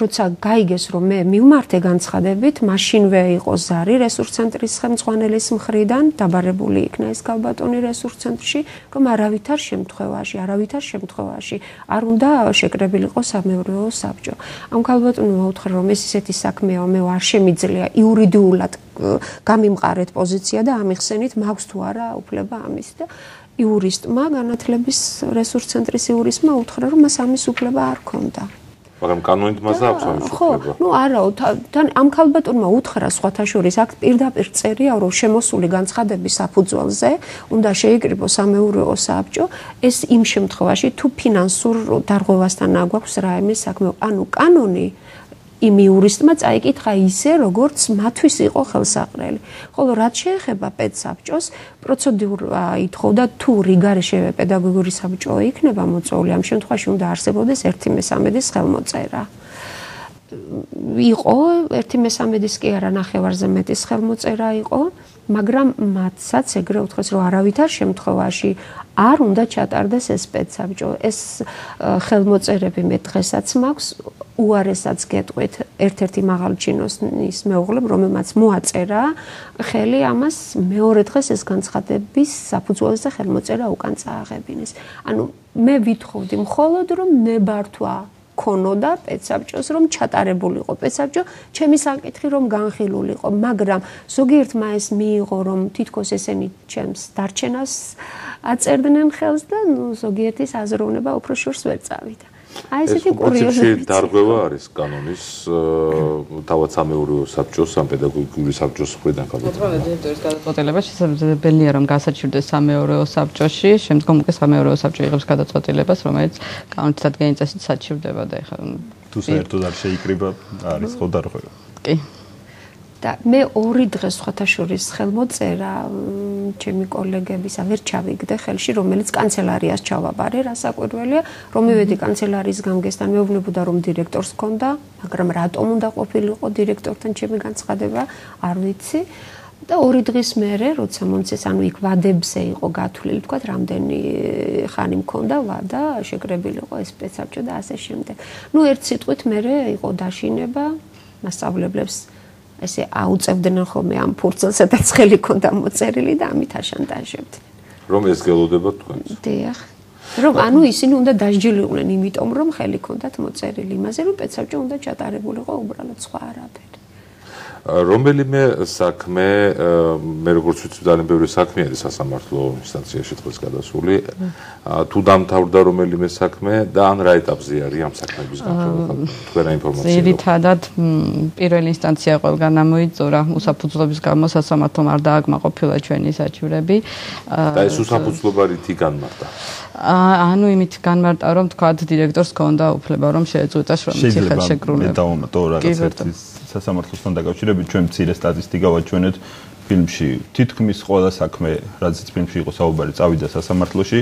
როცა გაიგეს, რომ მე მივმართე განცხადებით, მაშინვე იყო ზარი რესურს ცენტრის ხელმძღვანელის მხრიდან, დაბარებული იქნა ეს ქალბატონი რესურს ცენტრში, რომ არავითარ შემთხვევაში არ უნდა შეკრებილიყო სამეურვეო საბჭო. ამ ქალბატონმა უთხრა, რომ ეს ისეთი საქმეა, მე არ შემიძლია იურიდიულად გამიმყარეთ პოზიცია და ამიხსენით მაქვს თუ არა უფლება ამის და იურისტმა, განათლების რესურს ცენტრის იურისტმა უთხრა, რომ მას ამის უფლება არ ჰქონდა. მაგრამ კანონით მას აქვს ამის უფლება. ხო, არაო, ამ ქალბატონმა უთხრა სხვათა შორის, აქ პირდაპირ წერია, რომ შემოსული განცხადების საფუძველზე უნდა შეიკრიბო სამეურვეო საბჭო, ეს იმ შემთხვევაში, თუ ფინანსურ დარღვევასთან აგვაქვს რაიმე საქმე, ანუ კანონი იმ იურისტმა წაიკითხა ისე, როგორც მათთვის იყო ხელსაყრელი. ხოლო რაც შეეხება პედსაბჭოს, პროცედურა ითხოვდა, თუ რიგარეშე პედაგოგიური საბჭო იქნება მოწვეული, ამ შემთხვევაში უნდა არსებობდეს 1/3 ხელმოწერა. იყო 1/3 კი არა, ნახევარზე მეტის ხელმოწერა იყო. მაგრამ მათსაც ეგრე უთხრეს, რომ არავითარ შემთხვევაში არ უნდა ჩატარდეს ეს სპეცსაბჭო. ეს ხელმოწერები მე დღესაც მაქვს, უარესაც გეტყვით ერთ-ერთი მაღალ ჩინოსნის მეუღლემ, რომელმაც მოაწერა ხელი ამას მეორე დღეს ეს განცხადების საფუძველზე ხელმოწერა უკან წააღებინეს. ანუ მე ვითხოვდი მხოლოდ რომ ნებართვა ქონოდა პედსაბჭოს, რომ ჩატარებულიყო პედსაბჭო, ჩემი საკითხი რომ განხილულიყო, მაგრამ ზოგიერთმა ეს მიიღო, რომ თითქოს ესენი ჩემს დარჩენას აწერდნენ ხელს და ზოგიერთის აზროვნება უფრო შორს ვერ წავიდა. აი ესეთი კურიოზები. დარღვევა არის კანონის თავად სამეურვეო საბჭოს, ამ პედაგოგიური საბჭოს მხრიდან ხალხო. დირექტორის გადაწყვეტილება შესაძლებელია რომ გასაჩივრდეს სამეურვეო საბჭოში, შემდგომ უკვე სამეურვეო საბჭო იღებს გადაწყვეტილებას, რომელიც კანონის დადგენის წესით საჩივრდება და ეხლა თუ საერთოდ არ შეიკრიბა, არის ხო დარღვევა. კი. და მე ორი დღეს სხვათა შორის ხელმოწერა ჩემი კოლეგებისა ვერ ჩავიგდე ხელში, რომელიც კანცელარიას ჩავაბარე, რასაკვირველია, რომ მივედი კანცელარიის გამგესთან, მეუბნებოდა რომ დირექტორს ჰქონდა, მაგრამ რატომ უნდა ყოფილიყო დირექტორთან ჩემი განცხადება, არ ვიცი. და ორი დღის მერე, როცა მომწეს, ანუ იქ ვადებზე იყო გათვლილი, თქვა, რამდენი ხანი მქონდა ვადა, შეკრებილიყო ეს სპეცსაბჭო და ასე შემდეგ. ნუ ერთ სიტყვით მერე იყო დაშინება მასწავლებლებს ესე აუწევდნენ ხოლმე ამ ფურცელს, სადაც ხელი ქონდა მოწერილი და ამით აშანტაჟებდნენ. რომ ეს გელოდება თქვენს. დიახ. რომ ანუ ისინი უნდა დასჯილიყვნენ იმიტომ, რომ ხელი ქონდათ მოწერილი იმაზე, რომ პედსაბჭო უნდა ჩატარებულიყო უბრალოდ სხვა არაფერი. რომელიმე საქმე, მე როგორც ვიცი, ძალიან ბევრი საქმე არის სასამართლო ინსტანციაში დღეს გადასული. თუ დამთავრდა რომელიმე საქმე და ან რა ეტაპზე არის ამ საქმეების განხილვა, თქვენი ინფორმაცია. ძირითადად პირველი ინსტანცია ყველგან ამოიწურა, უსაფუძვლობის გამო სასამართლომ არ დააკმაყოფილა ჩვენი საჩივრები. და ეს უსაფუძვლობა რითი განმარტა? ანუ იმით განმარტა, რომ თქვა დირექტორს ჰქონდა უფლება, რომ შეეწყვიტოს შრომის ხელშეკრულება. შეიძლება დავამატო რაღაც ერთი სასამართლოსთან დაკავშირებით ჩვენ მცირე სტატისტიკა ვაჩვენეთ ფილმში თითქმის ყველა საქმე, რადგან ფილმში იყო საუბარი, წავიდა სასამართლოში,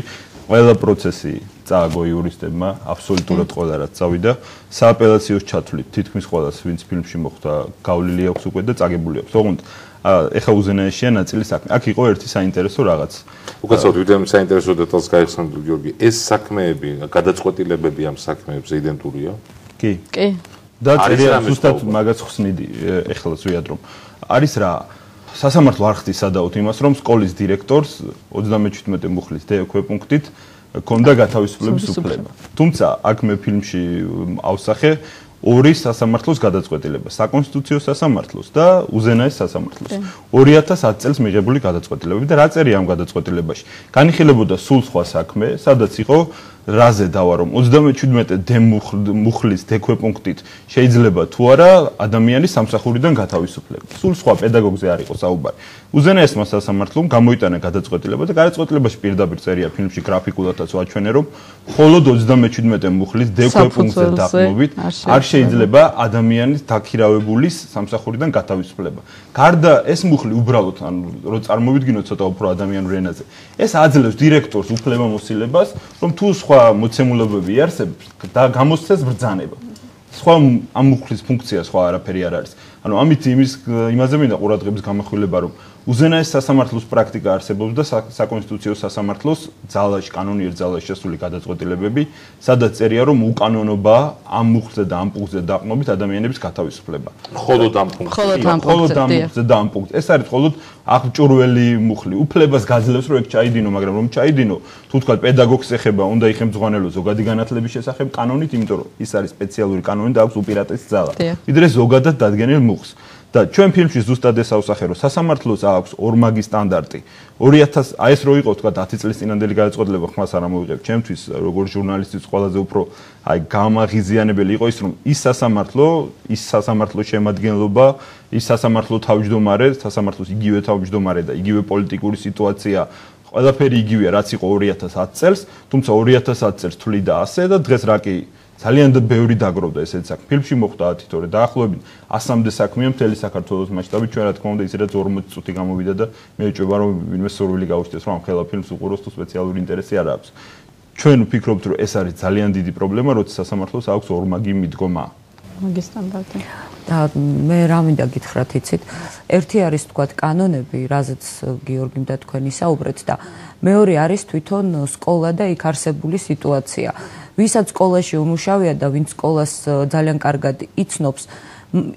ყველა პროცესი წააგო იურისტებმა, აბსოლუტურად ყველა რაც წავიდა, სააპელაციო ჩათვლით თითქმის ყველას, ვინც ფილმში მოხვდა, გავლილი აქვს უკვე და წაგებული აქვს. ოღონდ ეხა უზენაესია ნაწილი საქმე. აქ იყო ერთი საინტერესო რაღაც. უკაცრავად ვიდეო საინტერესო დეტალს გაიხსენებთ გიორგი. ეს საქმეები, გადაწყვეტილებები ამ საქმეებზე იდენტურია? კი. კი. და წერია ზუსტად მაგაც ხსნიდი ეხლა ზვიად რომ არის რა სასამართლო არ ხდის სადაოთ იმას რომ სკოლის დირექტორს 37 მუხლის დეექვე პუნქტით ქონდა გათავისუფლების უფლება. თუმცა აქ მე ფილმში ავსახე ორი სასამართლოს გადაწყვეტილება, საკონსტიტუციო სასამართლოს და უზენაეს სასამართლოს. 2010 წელს მიღებული გადაწყვეტილებები და რა წერია ამ გადაწყვეტილებაში? განიხილებოდა სულ სხვა საქმე, სადაც იყო რაზე დავა რომ 37 მუხლის დექვე პუნქტით შეიძლება თუ არა ადამიანის სამსახურიდან გათავისუფლება. სულ სხვა პედაგოგზე არ იყო საუბარი. უზენაესმა სასამართლომ გამოიტანა გადაწყვეტილება და გადაწყვეტილებაში პირდაპირ წერია ფილმში გრაფიკულადაც ვაჩვენე რომ მხოლოდ 37 მუხლის დექვე პუნქტზე დაყრდნობით არ შეიძლება ადამიანის დაქირავებულის სამსახურიდან გათავისუფლება. გარდა ეს მუხლი უბრალოდ ანუ რო წარმოვიდგინოთ ცოტა უფრო ადამიანურ ენაზე, ეს აძლევს დირექტორს უფლებამოსილებას, რომ თუ სხვა მოცემულობები იარსებებს და გამოსცეს ბრძანება. სხვა ამ მუხლის ფუნქცია სხვა არაფერი არ არის. ანუ ამით იმაზე მინდა ყურადღების გამახვილება, რომ უზენაეს სასამართლოს პრაქტიკა არსებობს და საკონსტიტუციო სასამართლოს ძალაში, კანონიერ ძალაში შესული გადაწყვეტილებები, სადაც წერია, რომ უკანონობა ამ მუხლზე და ამ პუნქტზე დაყრდნობით ადამიანების გათავისუფლება. მხოლოდ ამ პუნქტზე და ამ პუნქტზე. ეს არის მხოლოდ აღჭურველი მუხლი. უფლებას გაძლევს, რომ ეგ ჩაიდინო, მაგრამ რომ ჩაიდინო, თუ თქვა პედაგოგს ეხება, უნდა იხემძღვანელო ზოგადი განათლების შესახებ კანონით, იმიტომ რომ ის არის სპეციალური კანონი და აქვს უპირატესი ძალა. ვიდრე ზოგადად დადგენილ მუხლს. და ჩვენ ფილმში ზუსტად ეს ავსახე რომ სასამართლოს აქვს ორმაგი სტანდარტი 2000 აი ეს რო იყო თქვა 10 წლის წინანდელი გადაწყვეტილება ხმას არ ამოვიღებ ჩემთვის როგორც ჟურნალისტის ყველაზე უფრო აი გამაღიზიანებელი იყო ის რომ ის სასამართლო შემადგენლობა ის სასამართლო თავმჯდომარე სასამართლოს იგივე თავმჯდომარე და იგივე პოლიტიკური სიტუაცია ყველაფერი იგივეა რაც იყო 2010 წელს თუმცა 2010 წელს თვლიდა ასე და დღეს რა კი ძალიან ბევრი დაგროვდა ესეც საქმე. ფილმში მოხდა 10 თორე დაახლოებით 100-მდე საქმეა მთელი საქართველოს მასშტაბით. ჩვენ რა თქმა უნდა ისედაც 40 წუთი გამოვიდა და მე ვიճება რომ ვინმე სურვილი გაუჩნდეს რომ ამ ხელა ფილმს უყუროს თუ სპეციალური ინტერესი არ აქვს. ჩვენ ვფიქრობთ რომ ეს არის ძალიან დიდი პრობლემა, როცა სასამართლოს აქვს ორმაგი მიდგომა. მაგის სტანდარტი. და მე რა მინდა გითხრათ, იცით? ერთი არის თქვათ კანონები, რაზეც გიორგიმ და თქვენი საუბრეთ და მეორე არის თვითონ სკოლა და იქ არსებული სიტუაცია. ვისაც სკოლაში უმუშავია და ვინც სკოლას ძალიან კარგად იცნობს,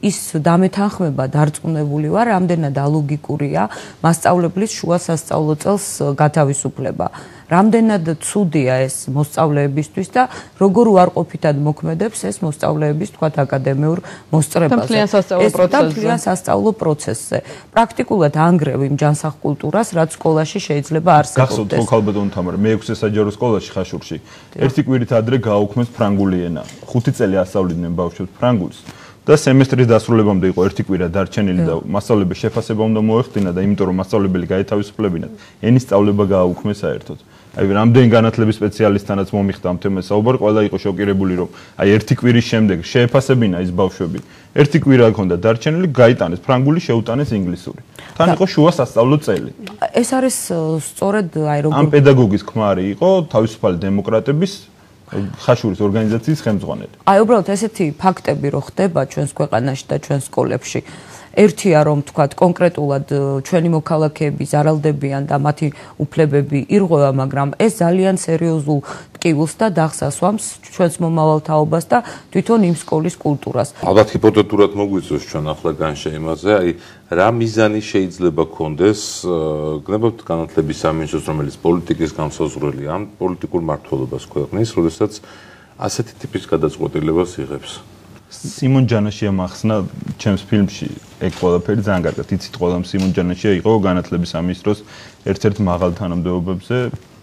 ის დამეთანხმება დარწმუნებული ვარ, რამდენად ალოგიკურია მასწავლებლის შუა სასწავლო წელს გათავისუფლება. რამდენად ცუდია ეს მოსწავლეებისთვის და როგორ უარყოფითად მოქმედებს ეს მოსწავლეების თქვათ აკადემიურ მოსწრებაზე. მთლიან სასწავლო პროცესზე. პრაქტიკულად ანგრევ იმ ჯანსაღ კულტურას, რაც სკოლაში შეიძლება არსებობდეს. გახსოვთ ხო ქალბატონ თამარ, მე-6 საჯარო სკოლაში ხაშურში. ერთი კვირით ადრე გააუქმეს ფრანგული ენა. 5 წელი ასწავლიდნენ ბავშვებს ფრანგულს. და სემესტრის დასრულებამდე იყო ერთი კვირა დარჩენილი და მასწავლებლების შეფასება უნდა მოეხდინა და იმიტომ რომ მასწავლებელი გაეთავისუფლებინათ, ენის სწავლება გააუქმეს საერთოდ. აი რამდენი განათლების სპეციალისტთანაც მომიხდა ამ თემაზე საუბარი, ყველა იყო შოკირებული რომ აი ერთი კვირის შემდეგ შეეფასებინა ის ბავშვები. ერთი კვირა ჰქონდა დარჩენილი, გაიტანეს ფრანგული, შეუტანეს ინგლისური. თან იყო შუა სასწავლო წელი. ეს არის სწორედ აი როგორ ამ პედაგოგის ქმარი იყო თავისუფალი დემოკრატების ხაშურის ორგანიზაციის ხელმძღვანელი. აი უბრალოდ ესეთი ფაქტები რო ხდება ჩვენს ქვეყანაში და ჩვენს სკოლებში. ერთია რომ თქვათ კონკრეტულად ჩვენი მოქალაქეები ზარალდებიან და მათი უფლებები ირღვევა, მაგრამ ეს ძალიან სერიოზულ ტკივილს და დახსასვამს ჩვენს მომავალ თაობას და თვითონ იმ სკოლის კულტურას. ალბათ ჰიპოთეტურად მოგვიწევს ჩვენ ახლა განშეიმაზე, აი რა მიზანი შეიძლება კონდეს გნებავთ განათლების სამინისტროს, რომელიც პოლიტიკის განსაზღვრელი ამ პოლიტიკურ მმართველობას ქვეყნის, როდესაც ასეთი ტიპის გადაწყვეტილებას იღებს. სიმონ ჯანაშია მახსნა ჩემს ფილმში ეგ ყველაფერი ძალიან კარგად იცით ყველამ სიმონ ჯანაშია იყო განათლების სამინისტროს ერთ-ერთ მაღალ თანამდებობებზე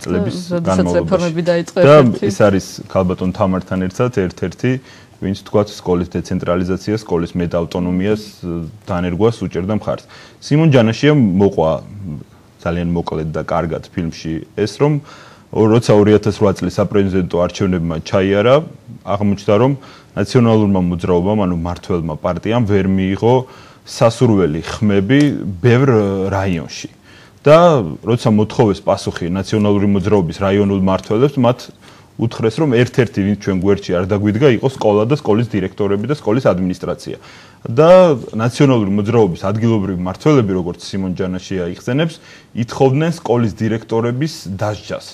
წლების განმავლობაში და ეს არის ქალბატონ თამართან ერთად ერთ-ერთი ვინც თქვათ სკოლის დეცენტრალიზაციას, სკოლის მეტავტონომიას დანერგვას უჭერდა მხარს. სიმონ ჯანაშია მოყვა ძალიან მოკლედ და კარგად ფილმში ეს რომ როცა 2008 წლის საპრეზიდენტო არჩევნებმა ჩაიარა, აღმოჩნდა რომ ნაციონალურმა მოძრაობამ, ანუ მმართველმა პარტიამ ვერ მიიღო სასურველი ხმები ბევრ რაიონში. და როცა მოთხოვეს პასუხი ნაციონალური მოძრაობის რაიონულ მმართველებს, მათ უთხრეს რომ ერთ-ერთი ვინც ჩვენ გვერდში არ დაგვიდგა იყო სკოლა და სკოლის დირექტორები და სკოლის ადმინისტრაცია. და ნაციონალური მოძრაობის ადგილობრივი მმართველები, როგორც სიმონ ჯანაშია იხსენებს, ითხოვდნენ სკოლის დირექტორების დასჯას.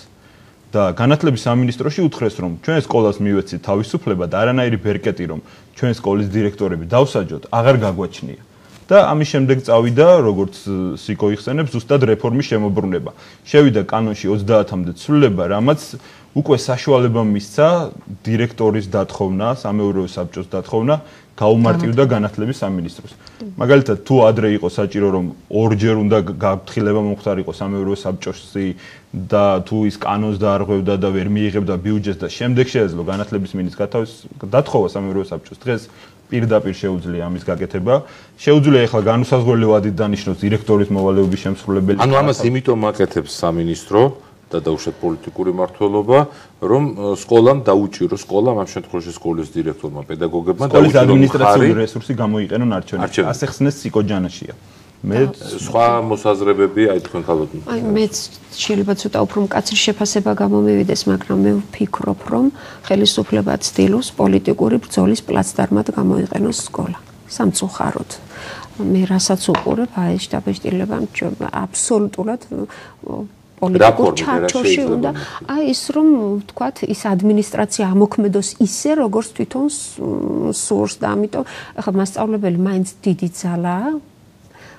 და განათლების სამინისტროში უთხრეს რომ ჩვენ სკოლას მივეცით თავისუფლება და არანაირი ბერკეტი რომ ჩვენ სკოლის დირექტორები დავსაჯოთ აღარ გაგვაჩნია. და ამის შემდეგ წავიდა როგორც სიკო იხსენებს ზუსტად რეფორმის შემოbrunება. შევიდა კანონში 30-მდე ცვლილება, რამაც უკვე საშუალება მისცა დირექტორის დათხოვნა, სამეურვეო საბჭოს დათხოვნა გაუმარტივდა განათლების სამინისტროს. მაგალითად, თუ ადრე იყო საჭირო რომ ორჯერ უნდა გაფრთხილება მომხდარიყო სამეურვეო საბჭოსი და თუ ის კანონს დაარღვევდა და ვერ მიიღებდა ბიუჯეტს და შემდეგ შეეძლო განათლების მინისტრს დათხოვა სამეურვეო საბჭოს, დღეს პირდაპირ შეუძლია ამის გაკეთება. შეუძლია ახლა განუსაზღვრელი ვადით დანიშნოს დირექტორის მოვალეობის შემსრულებელი. ანუ ამას იმიტომ აკეთებს სამინისტრო და დაუშვათ პოლიტიკური მმართველობა, რომ სკოლამ დაუჭიროს, სკოლამ ამ შემთხვევაში სკოლის დირექტორმა, პედაგოგებმა დაუჭიროს სკოლის ადმინისტრაციული რესურსი გამოიყენონ არჩევნებში. ასე ხსნეს სიკო ჯანაშია. მე სხვა მოსაზრებები აი თქვენ ქალბატონო. აი მეც შეიძლება ცოტა უფრო მკაცრი შეფასება გამომივიდეს, მაგრამ მე ვფიქრობ, რომ ხელისუფლება ცდილობს პოლიტიკური ბრძოლის პლაცდარმად გამოიყენოს სკოლა. სამწუხაროდ. მე რასაც უყურებ, აი შტაბ-შტილება აბსოლუტურად პოლიტიკურ ჩარჩოში უნდა აი ის რომ ვთქვათ ის ადმინისტრაცია ამოქმედოს ისე როგორც თვითონ სურს და ამიტომ ახლა მასწავლებელი მაინც დიდი ძალაა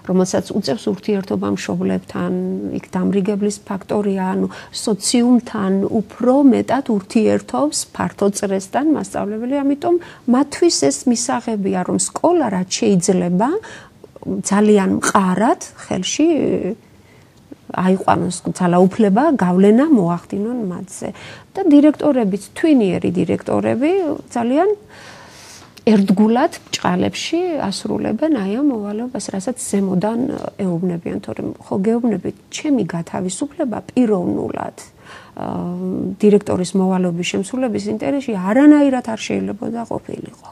რომელსაც უწევს ურთიერთობა მშობლებთან, იქ დამრიგებლის ფაქტორია, ანუ სოციუმთან უფრო მეტად ურთიერთობს ფართო წრესთან მასწავლებელი, ამიტომ მათთვის ეს მისაღებია, რომ სკოლა რაც შეიძლება ძალიან მყარად ხელში აიყვანოს ძალაუფლება, გავლენა მოახდინონ მათზე. და დირექტორებიც, თვინიერი დირექტორები ძალიან ერთგულად ბრჭყალებში ასრულებენ აი ამ მოვალეობას, რასაც ზემოდან ეუბნებიან, თორემ ხო გეუბნებით, ჩემი გათავისუფლება პიროვნულად დირექტორის მოვალეობის შემსრულების ინტერესში არანაირად არ შეიძლება ყოფილიყო.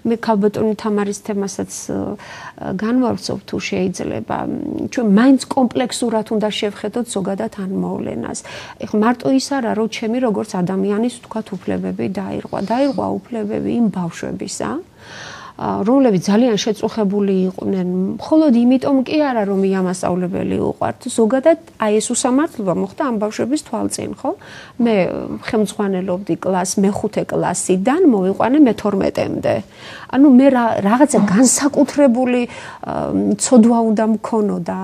მე ქალბატონი თამარის თემასაც განვავრცობ თუ შეიძლება. ჩვენ მაინც კომპლექსურად უნდა შევხედოთ ზოგადად ამ მოვლენას. ეხლა მარტო ის არა, რომ ჩემი როგორც ადამიანის ვთქვათ უფლებები დაირღვა უფლებები იმ ბავშვებისა, რომლებიც ძალიან შეწუხებული იყვნენ, მხოლოდ იმიტომ კი არა, რომ იამასწავლებელი უყვართ, ზოგადად აი ეს უსამართლობა მოხდა ამ ბავშვების თვალწინ, ხო? მე ხელმძღვანელობდი მე-5 კლასიდან მოვიყვანე მე-12-მდე. ანუ მე რაღაცა განსაკუთრებული ცოდვა უნდა მქონოდა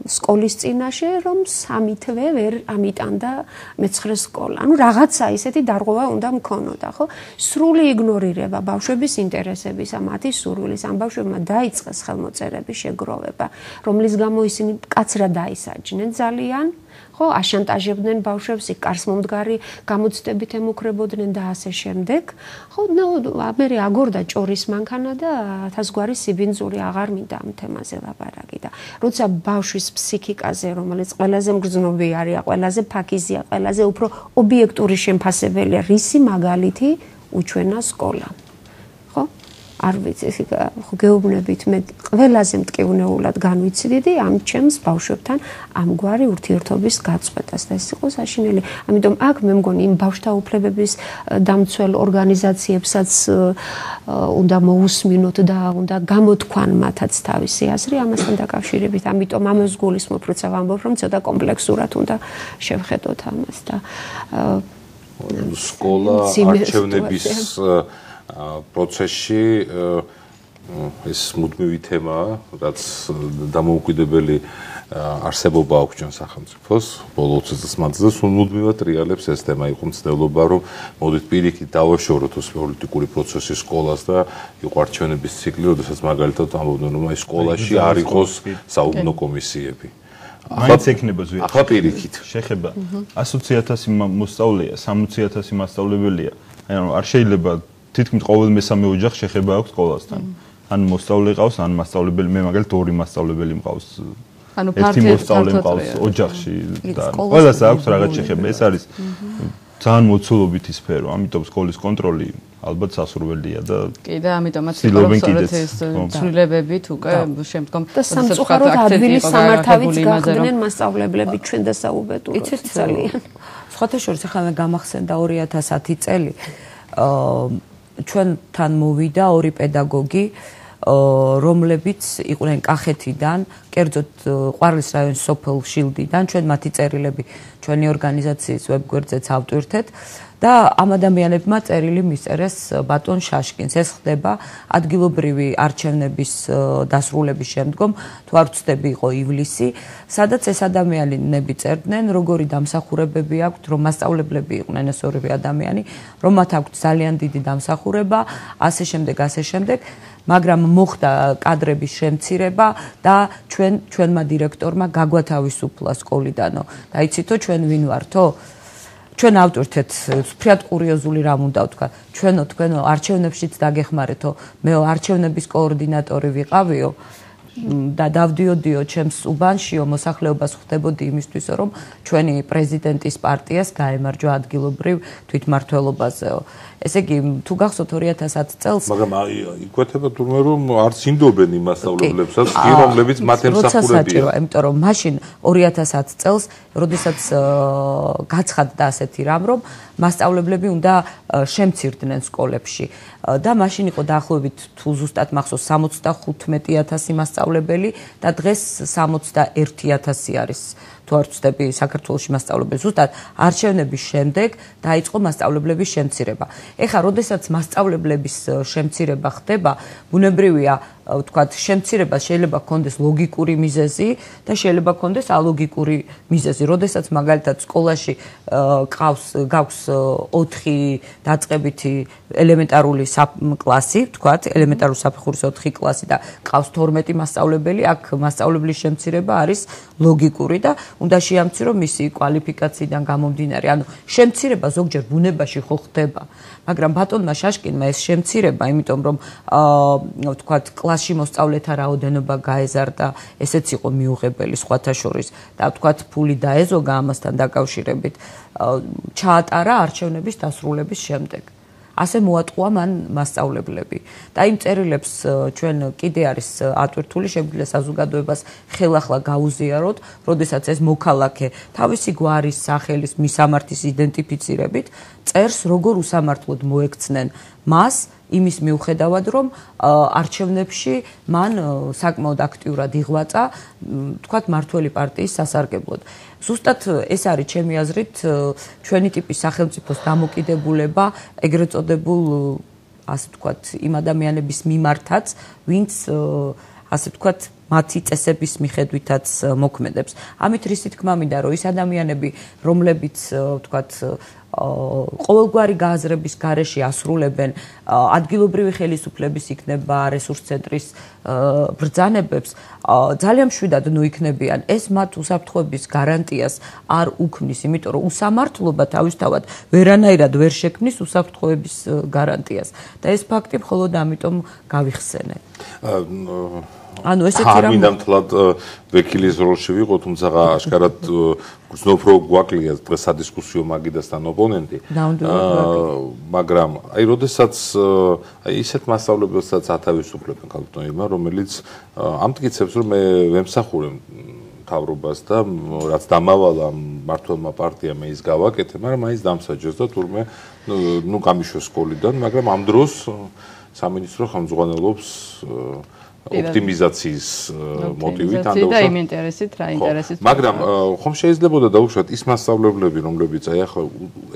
სკოლის წინაშე, რომ 3 თვე ვერ ამიტანდა მე-9 სკოლა. ანუ რაღაცა ისეთი დარღვევა უნდა მქონოდა, ხო? სრული იგნორირება ბავშვების ინტერესებისა, მათი სურვილის, ამ ბავშვებმა დაიწყეს ხელმოწერების შეგროვება, რომლის გამო ისინი კაცრად დაისაჯნენ ძალიან, ხო, აშანტაჟებდნენ ბავშვებს, კარსმომდგარი გამოცდებით ემუქრებოდნენ და ასე შემდეგ. ხო, მე აგორდა ჭორის მანქანა და 1000 გვარი სიბინძური აღარ მინდა ამ თემაზე ლაპარაკი და როცა ბავშვის ფსიქიკაზე, რომელიც ყველაზე მგრძნობი არის, ყველაზე ფაქიზია, ყველაზე უფრო ობიექტური შემფასებელია, რისი მაგალითი უჩვენა სკოლა. ხო? არ ვიცი, გეუბნებით მე ყველაზე მტკივნეულად განვიცდიდი ამ ჩემს ბავშვებთან ამგვარი ურთიერთობის გაწყვეტას და ეს იყო საშინელი. ამიტომ აქ მე მგონი იმ ბავშვთა უფლებების დამცველ ორგანიზაციებსაც უნდა მოусმინოთ და უნდა გამოთქვან მათაც თავისი აზრი ამასთან დაკავშირებით. ამიტომ ამას გულისხმობ, როცა ვამბობ, რომ ცოტა კომპლექსურად უნდა შევხედოთ ამას და სკოლა არჩევნების პროცესში ეს მუდმივი თემაა, რაც დამოუკიდებელი არსებობა აქვს ჩვენ სახელმწიფოს ბოლო 20 წლის მანძილზე, სულ მუდმივად ტრიალებს ეს თემა. იყო მცდელობა, რომ მოდით პირიქით დავაშოროთ ეს პოლიტიკური პროცესი სკოლას და იყო არჩევნების ციკლი, როდესაც მაგალითად ამბობდნენ, რომ აი სკოლაში არ იყოს საუბნო კომისიები. მაინც ექნება ზუსტად. ახლა პირიქით შეხება 100,000 მოსწავლეა, 60,000 მასწავლებელია. ანუ არ შეიძლება თითქმის ყოველ მესამე ოჯახს შეხება აქვს სკოლასთან. ან მოსწავლე ყავს, ან მასწავლებელი, მე მაგალითად 2 მასწავლებელი მყავს. ანუ ერთი მოსწავლე მყავს ოჯახში და ყველას აქვს რაღაც შეხება. ეს არის ძალიან მოცულობითი სფერო, ამიტომ სკოლის კონტროლი ალბათ სასურველია და კი და ამიტომაც ეს ცვლილებებით უკვე შემდგომ და სამწუხაროდ ადვილის სამართავიც გახდნენ მასწავლებლები ჩვენ და საუბედუროთ. იცით ძალიან. სხვათა შორის ახლა მე გამახსენდა 2010 წელი. ჩვენთან მოვიდა 2 პედაგოგი, რომლებიც იყვნენ კახეთიდან, კერძოდ ყვარლის რაიონის სოფელ შილდიდან, ჩვენ მათი წერილები ჩვენი ორგანიზაციის ვებგვერდზეც ავტვირთეთ და ამ ადამიანებმა წერილი მისწერეს ბატონ შაშკინს. ეს ხდება ადგილობრივი არჩევნების დასრულების შემდგომ, თუ არ ვცდები, იყო ივლისი, სადაც ეს ადამიანები წერდნენ, როგორი დამსახურებები აქვთ, რომ მასწავლებლები იყვნენ ეს ორივე ადამიანი, რომ მათ აქვთ ძალიან დიდი დამსახურება, ასე შემდეგ. მაგრამ მოხდა კადრების შემცირება და ჩვენმა დირექტორმა გაგვათავისუფლა სკოლიდანო. და იცითო ჩვენ ვინ ვართო? ჩვენ ავტვირთეთ ფრიად კურიოზული რამ უნდა ვთქვა. თქვენო არჩევნებშიც დაგეხმარეთო. მე არჩევნების კოორდინატორი ვიყავიო და დავდიოდიო ჩემს უბანშიო, მოსახლეობას ხვდებოდი იმისთვისო, რომ ჩვენი პრეზიდენტის პარტიას გაემარჯვა ადგილობრივ თვითმმართველობაზეო. ესე იგი, თუ გახსოვთ 2010 წელს, მაგრამ იკვეთება თურმე რომ არც იმდობენ იმ მასწავლებლებსაც, რომლებიც მათ ემსახურებიან. იმიტომ რომ მაშინ 2010 წელს, როდესაც გაცხადდა ასეთი რამ, რომ მასწავლებლები უნდა შემცირდნენ სკოლებში და მაშინ იყო დაახლოებით თუ ზუსტად მახსოვს 75,000 მასწავლებელი და დღეს 61,000 არის. თუ არ ვცდები საქართველოში მასწავლებელი, ზუსტად არჩევნების შემდეგ დაიწყო მასწავლებლების შემცირება. ეხლა, როდესაც მასწავლებლების შემცირება ხდება, ბუნებრივია, ვთქვათ, შემცირება შეიძლება ჰქონდეს ლოგიკური მიზეზი და შეიძლება ჰქონდეს ალოგიკური მიზეზი. როდესაც მაგალითად სკოლაში გაქვს 4 დაწყებითი ელემენტარული კლასი, ვთქვათ, ელემენტარული საფეხურის 4 კლასი და ყავს 12 მასწავლებელი, აქ მასწავლებლის შემცირება არის ლოგიკური და უნდა შეამცირო მისი კვალიფიკაციიდან გამომდინარე. ანუ შემცირება ზოგჯერ ბუნებაში ხო ხდება, მაგრამ ბატონმა შაშკინმა ეს შემცირება, იმიტომ რომ ვთქვათ, კლასში მოსწავლეთა რაოდენობა გაეზარდა, ესეც იყო მიუღებელი სხვათა შორის და ვთქვათ, ფული დაეზოგა ამასთან დაკავშირებით, ჩაატარა არჩევნების დასრულების შემდეგ. ასე მოატყუა მან მასწავლებლები. და იმ წერილებს ჩვენ კიდე არის ატვირთული, შეგვიძლია საზოგადოებას ხელახლა გაუზიაროთ, როდესაც ეს მოქალაქე თავისი გვარის, სახელის, მისამართის იდენტიფიცირებით წერს, როგორ უსამართლოდ მოექცნენ მას იმის მიუხედავად, რომ არჩევნებში მან საკმაოდ აქტიურად იღვაწა, თქვათ, მართველი პარტიის სასარგებლოდ. ზუსტად ეს არის ჩემი აზრით ჩვენი ტიპის სახელმწიფოს დამოკიდებულება ეგრეთ წოდებულ ასე ვთქვათ, იმ ადამიანების მიმართაც, ვინც ასე ვთქვათ, მათი წესების მიხედვითაც მოქმედებს. ამით რისი თქმა მინდა, რომ ის ადამიანები, რომლებიც ვთქვათ, ყოველგვარი გააზრების გარეშე ასრულებენ ადგილობრივი ხელისუფლების იქნება რესურს ცენტრის ბრძანებებს, ძალიან მშვიდად იქნებიან. ეს მათ უსაფრთხოების გარანტიას არ უქმნის, იმიტომ რომ უსამართლობა თავისთავად ვერანაირად ვერ შექმნის უსაფრთხოების გარანტიას. და ეს ფაქტი მხოლოდ ამიტომ გავიხსენე. ანუ ესეთი რამ მინდამთლად ვეკილის როლში ვიყო, თუმცა აშკარად გრძნობ რომ გვაკლია დღეს სადისკუსიო მაგიდასთან ოპონენტი. მაგრამ აი როდესაც აი ისეთ მასწავლებელსაც ათავისუფლებენ ქალბატონებმა, რომელიც ამტკიცებს რომ მე ვემსახურე მთავრობას და რაც დამავალა მართლმა პარტიამ ის გავაკეთე, მაგრამ მაინც დამსაჯეს და თურმე ნუ გამიშვეს სკოლიდან, მაგრამ ამ დროს სამინისტრო ხელმძღვანელობს ოპტიმიზაციის მოტივით ან და იმ ინტერესით რა ინტერესით მაგრამ ხომ შეიძლებოდა დაუშვათ ის მასწავლებლები რომლებიც აი ახლა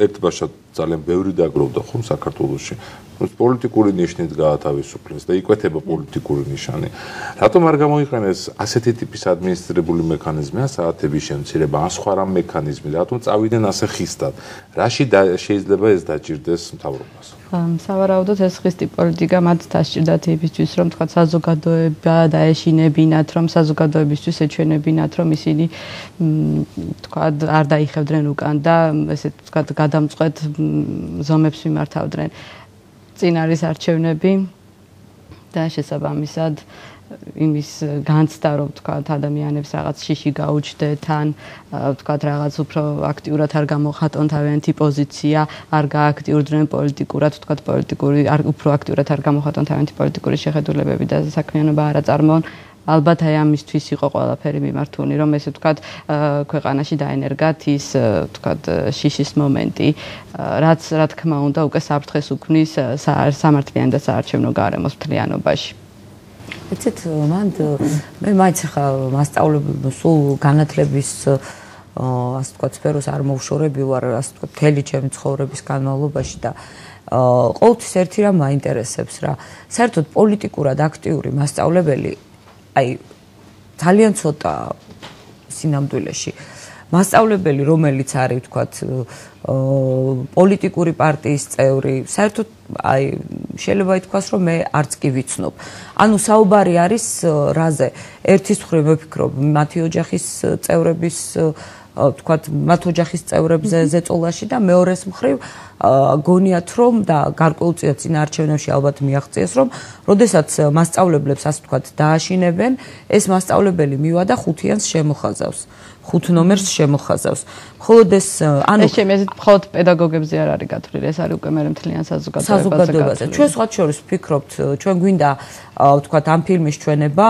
ერთბაშად ძალიან ბევრი დაგროვდა ხომ საქართველოში პოლიტიკური ნიშნით გაათავისუფლეს და იკვეთება პოლიტიკური ნიშანი რატომ არ გამოიყენეს ასეთი ტიპის ადმინისტრირებული მექანიზმი საათების შემცირება ან სხვა რამ მექანიზმი რატომ წავიდნენ ასე ხისტად რაში შეიძლება ეს დაჭირდეს მთავრობას სავარაუდოდ ეს ხისტი პოლიტიკა მათ დასჭირდათ იმისთვის რომ თქვა საზოგადოება დაეშინებინათ რომ საზოგადოებისთვის ეჩვენებინათ რომ ისინი თქვა არ დაიხევდნენ უკან და ესე თქვა გადამწყვეტ ზომებს მიმართავდნენ წინ არის არჩევნები და შესაბამისად იმის განცდა რომ თქვა ადამიანებს რაღაც შიში გაუჩნდეთ ან თქვა რაღაც უფრო აქტიურად არ გამოხატონ თავიანთი პოზიცია არ გააქტიურდნენ პოლიტიკურად თქვა პოლიტიკური არ უფრო აქტიურად არ გამოხატონ თავიანთი პოლიტიკური შეხედულებები და საქმიანობა არ აწარმოონ ალბათ აი ამისთვის იყო ყველაფერი მიმართული რომ ესე ვთქვათ ქვეყანაში დაენერგათ ის ვთქვათ შიშის მომენტი რაც რა თქმა უნდა უკვე საფრთხეს უქმნის სამართლიანი და საარჩევნო გარემოს მთლიანობაში იცით მანდ მე მაინც ხა მასწავლებელი სულ განათლების ასე ვთქვათ სფეროს არ მოვშორები ვარ ასე ვთქვათ მთელი ჩემი ცხოვრების განმავლობაში და ყოველთვის ერთი რამ მაინტერესებს რა საერთოდ პოლიტიკურად აქტიური მასწავლებელი აი ძალიან ცოტა სინამდვილეში მასწავლებელი რომელიც არის ვთქვათ პოლიტიკური პარტიის წევრი საერთოდ აი შეიძლება ითქვას რომ მე არც კი ვიცნობ ანუ საუბარი არის რაზე ერთის მხრივ ვფიქრობ მათი ოჯახის წევრების ვთქვათ მათ ოჯახის წევრებზე ზეწოლაში და მეორეს მხრივ გონიათ რომ და გარკვეულწილად წინ არჩევნებში ალბათ მიაღწიეს რომ როდესაც მასწავლებლებს ასე ვთქვათ დააშინებენ ეს მასწავლებელი მივა და ხუთიანს შემოხაზავს 5 ნომერს შემოხაზავს. მხოლოდ ეს ანუ ეს შემეზეთ მხოლოდ პედაგოგებზე არ არის გათვლილი, ეს არის უკვე მე მთლიან საზოგადოებაზე. ჩვენ სხვათა შორის ვფიქრობთ, ჩვენ გვინდა ვთქვათ ამ ფილმის ჩვენება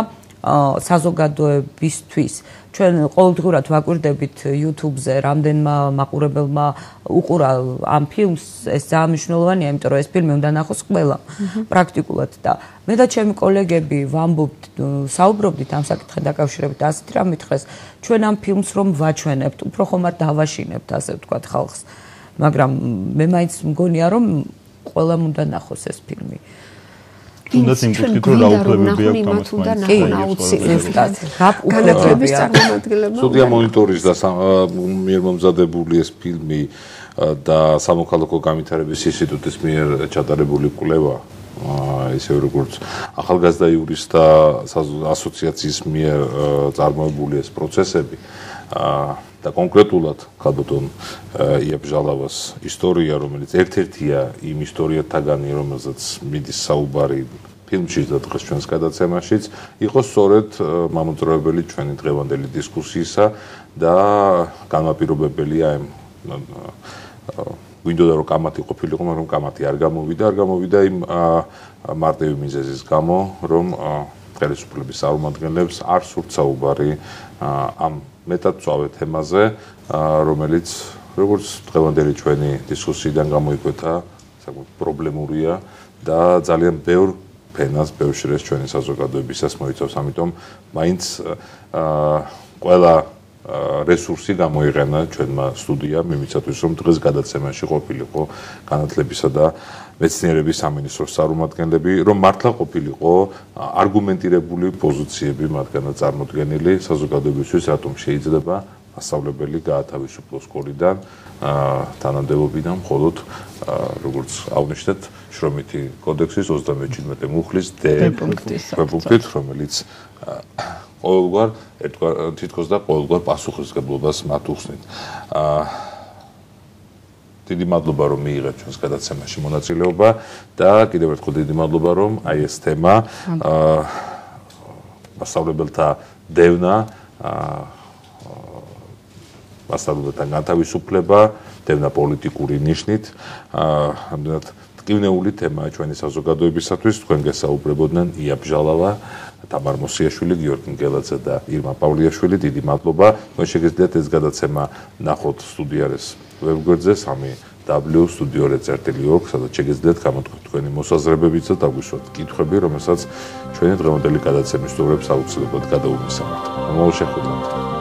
საზოგადოებისთვის. ჩვენ ყოველდღურად ვაკვირდებით YouTube-ზე რამდენმა მაყურებელმა უყურა ამ ფილმს, ეს ძალიან მნიშვნელოვანია, იმიტომ რომ ეს ფილმი უნდა ნახოს ყველამ პრაქტიკულად და მე და ჩემი კოლეგები ვამბობთ, საუბრობდით ამ საკითხთან დაკავშირებით, ასეთ რამ მითხრეს, ჩვენ ამ ფილმს რომ ვაჩვენებთ, უფრო ხომ არ დავაშინებთ, ასე ვთქვათ ხალხს. მაგრამ მე მაინც მგონია რომ ყველამ უნდა ნახოს ეს ფილმი. თუნდაც იმ კუთხით რომ რაუფლებები აქვს ამას აუცილებლად განათლების წარმომადგენლებმა სტუდია მონიტორის და მიერ მომზადებული ეს ფილმი და სამოქალაქო განვითარების ინსტიტუტის მიერ ჩატარებული კვლევა ისე როგორც ახალგაზრდა იურისტთა ასოციაციის მიერ წარმოებული ეს პროცესები და კონკრეტულად ქალბატონ იაბჟალავას ისტორია, რომელიც ერთ-ერთია იმ ისტორიათაგანი, რომელზეც მიდის საუბარი ფილმში და დღეს ჩვენს გადაცემაშიც, იყო სწორედ მამოძრავებელი ჩვენი დღევანდელი დისკუსიისა და განმაპირობებელია იმ გვინდოდა რომ კამათი ყოფილიყო, მაგრამ კამათი არ გამოვიდა იმ მარტივი მიზეზის გამო, რომ ხელისუფლების წარმომადგენლებს არ სურთ საუბარი ამ მეტად წვავე თემაზე, რომელიც როგორც დღევანდელი ჩვენი დისკუსიიდან გამოიკვეთა, საკმაოდ პრობლემურია და ძალიან ბევრ ფენას, ბევრ შრეს ჩვენი საზოგადოებისას მოიცავს, ამიტომ მაინც ყველა რესურსი გამოიყენა ჩვენმა სტუდიამ იმისათვის, რომ დღეს გადაცემაში ყოფილიყო განათლებისა და მეცნიერების სამინისტროს წარმომადგენლები, რომ მართლა ყოფილიყო არგუმენტირებული პოზიციები მათგანაც წარმოდგენილი საზოგადოებისთვის, რატომ შეიძლება მასწავლებელი გაათავისუფლოს სკოლიდან თანამდებობიდან, მხოლოდ როგორც აღნიშნეთ, შრომითი კოდექსის 37 მუხლის D პუნქტით, რომელიც ყოველგვარ თითქოს და ყოველგვარ პასუხისმგებლობას მათ უხსნით. დიდი მადლობა, რომ მიიღეთ ჩვენს გადაცემაში მონაწილეობა და კიდევ ერთხელ დიდი მადლობა, რომ აი ეს თემა მასწავლებელთა დევნა, მასწავლებელთა განთავისუფლება, დევნა პოლიტიკური ნიშნით, ამდენად ტკივნეული თემაა ჩვენი საზოგადოებისათვის. თქვენ გესაუბრებოდნენ ია ბჟალავა, თამარ მოსიაშვილი, გიორგი ნგელაძე და ირმა პავლიაშვილი. დიდი მადლობა. თქვენ შეგიძლიათ ეს გადაცემა ნახოთ სტუდიარეს ვებგვერდზე 3w.studio.org, სადაც შეგიძლიათ გამოთქვათ თქვენი მოსაზრებებიც და დაგვისვათ კითხვები, რომელსაც ჩვენი დღევანდელი გადაცემის სტუმრებს აუცილებლად გადაუმისამართ. მომავალ შეხვედრამდე.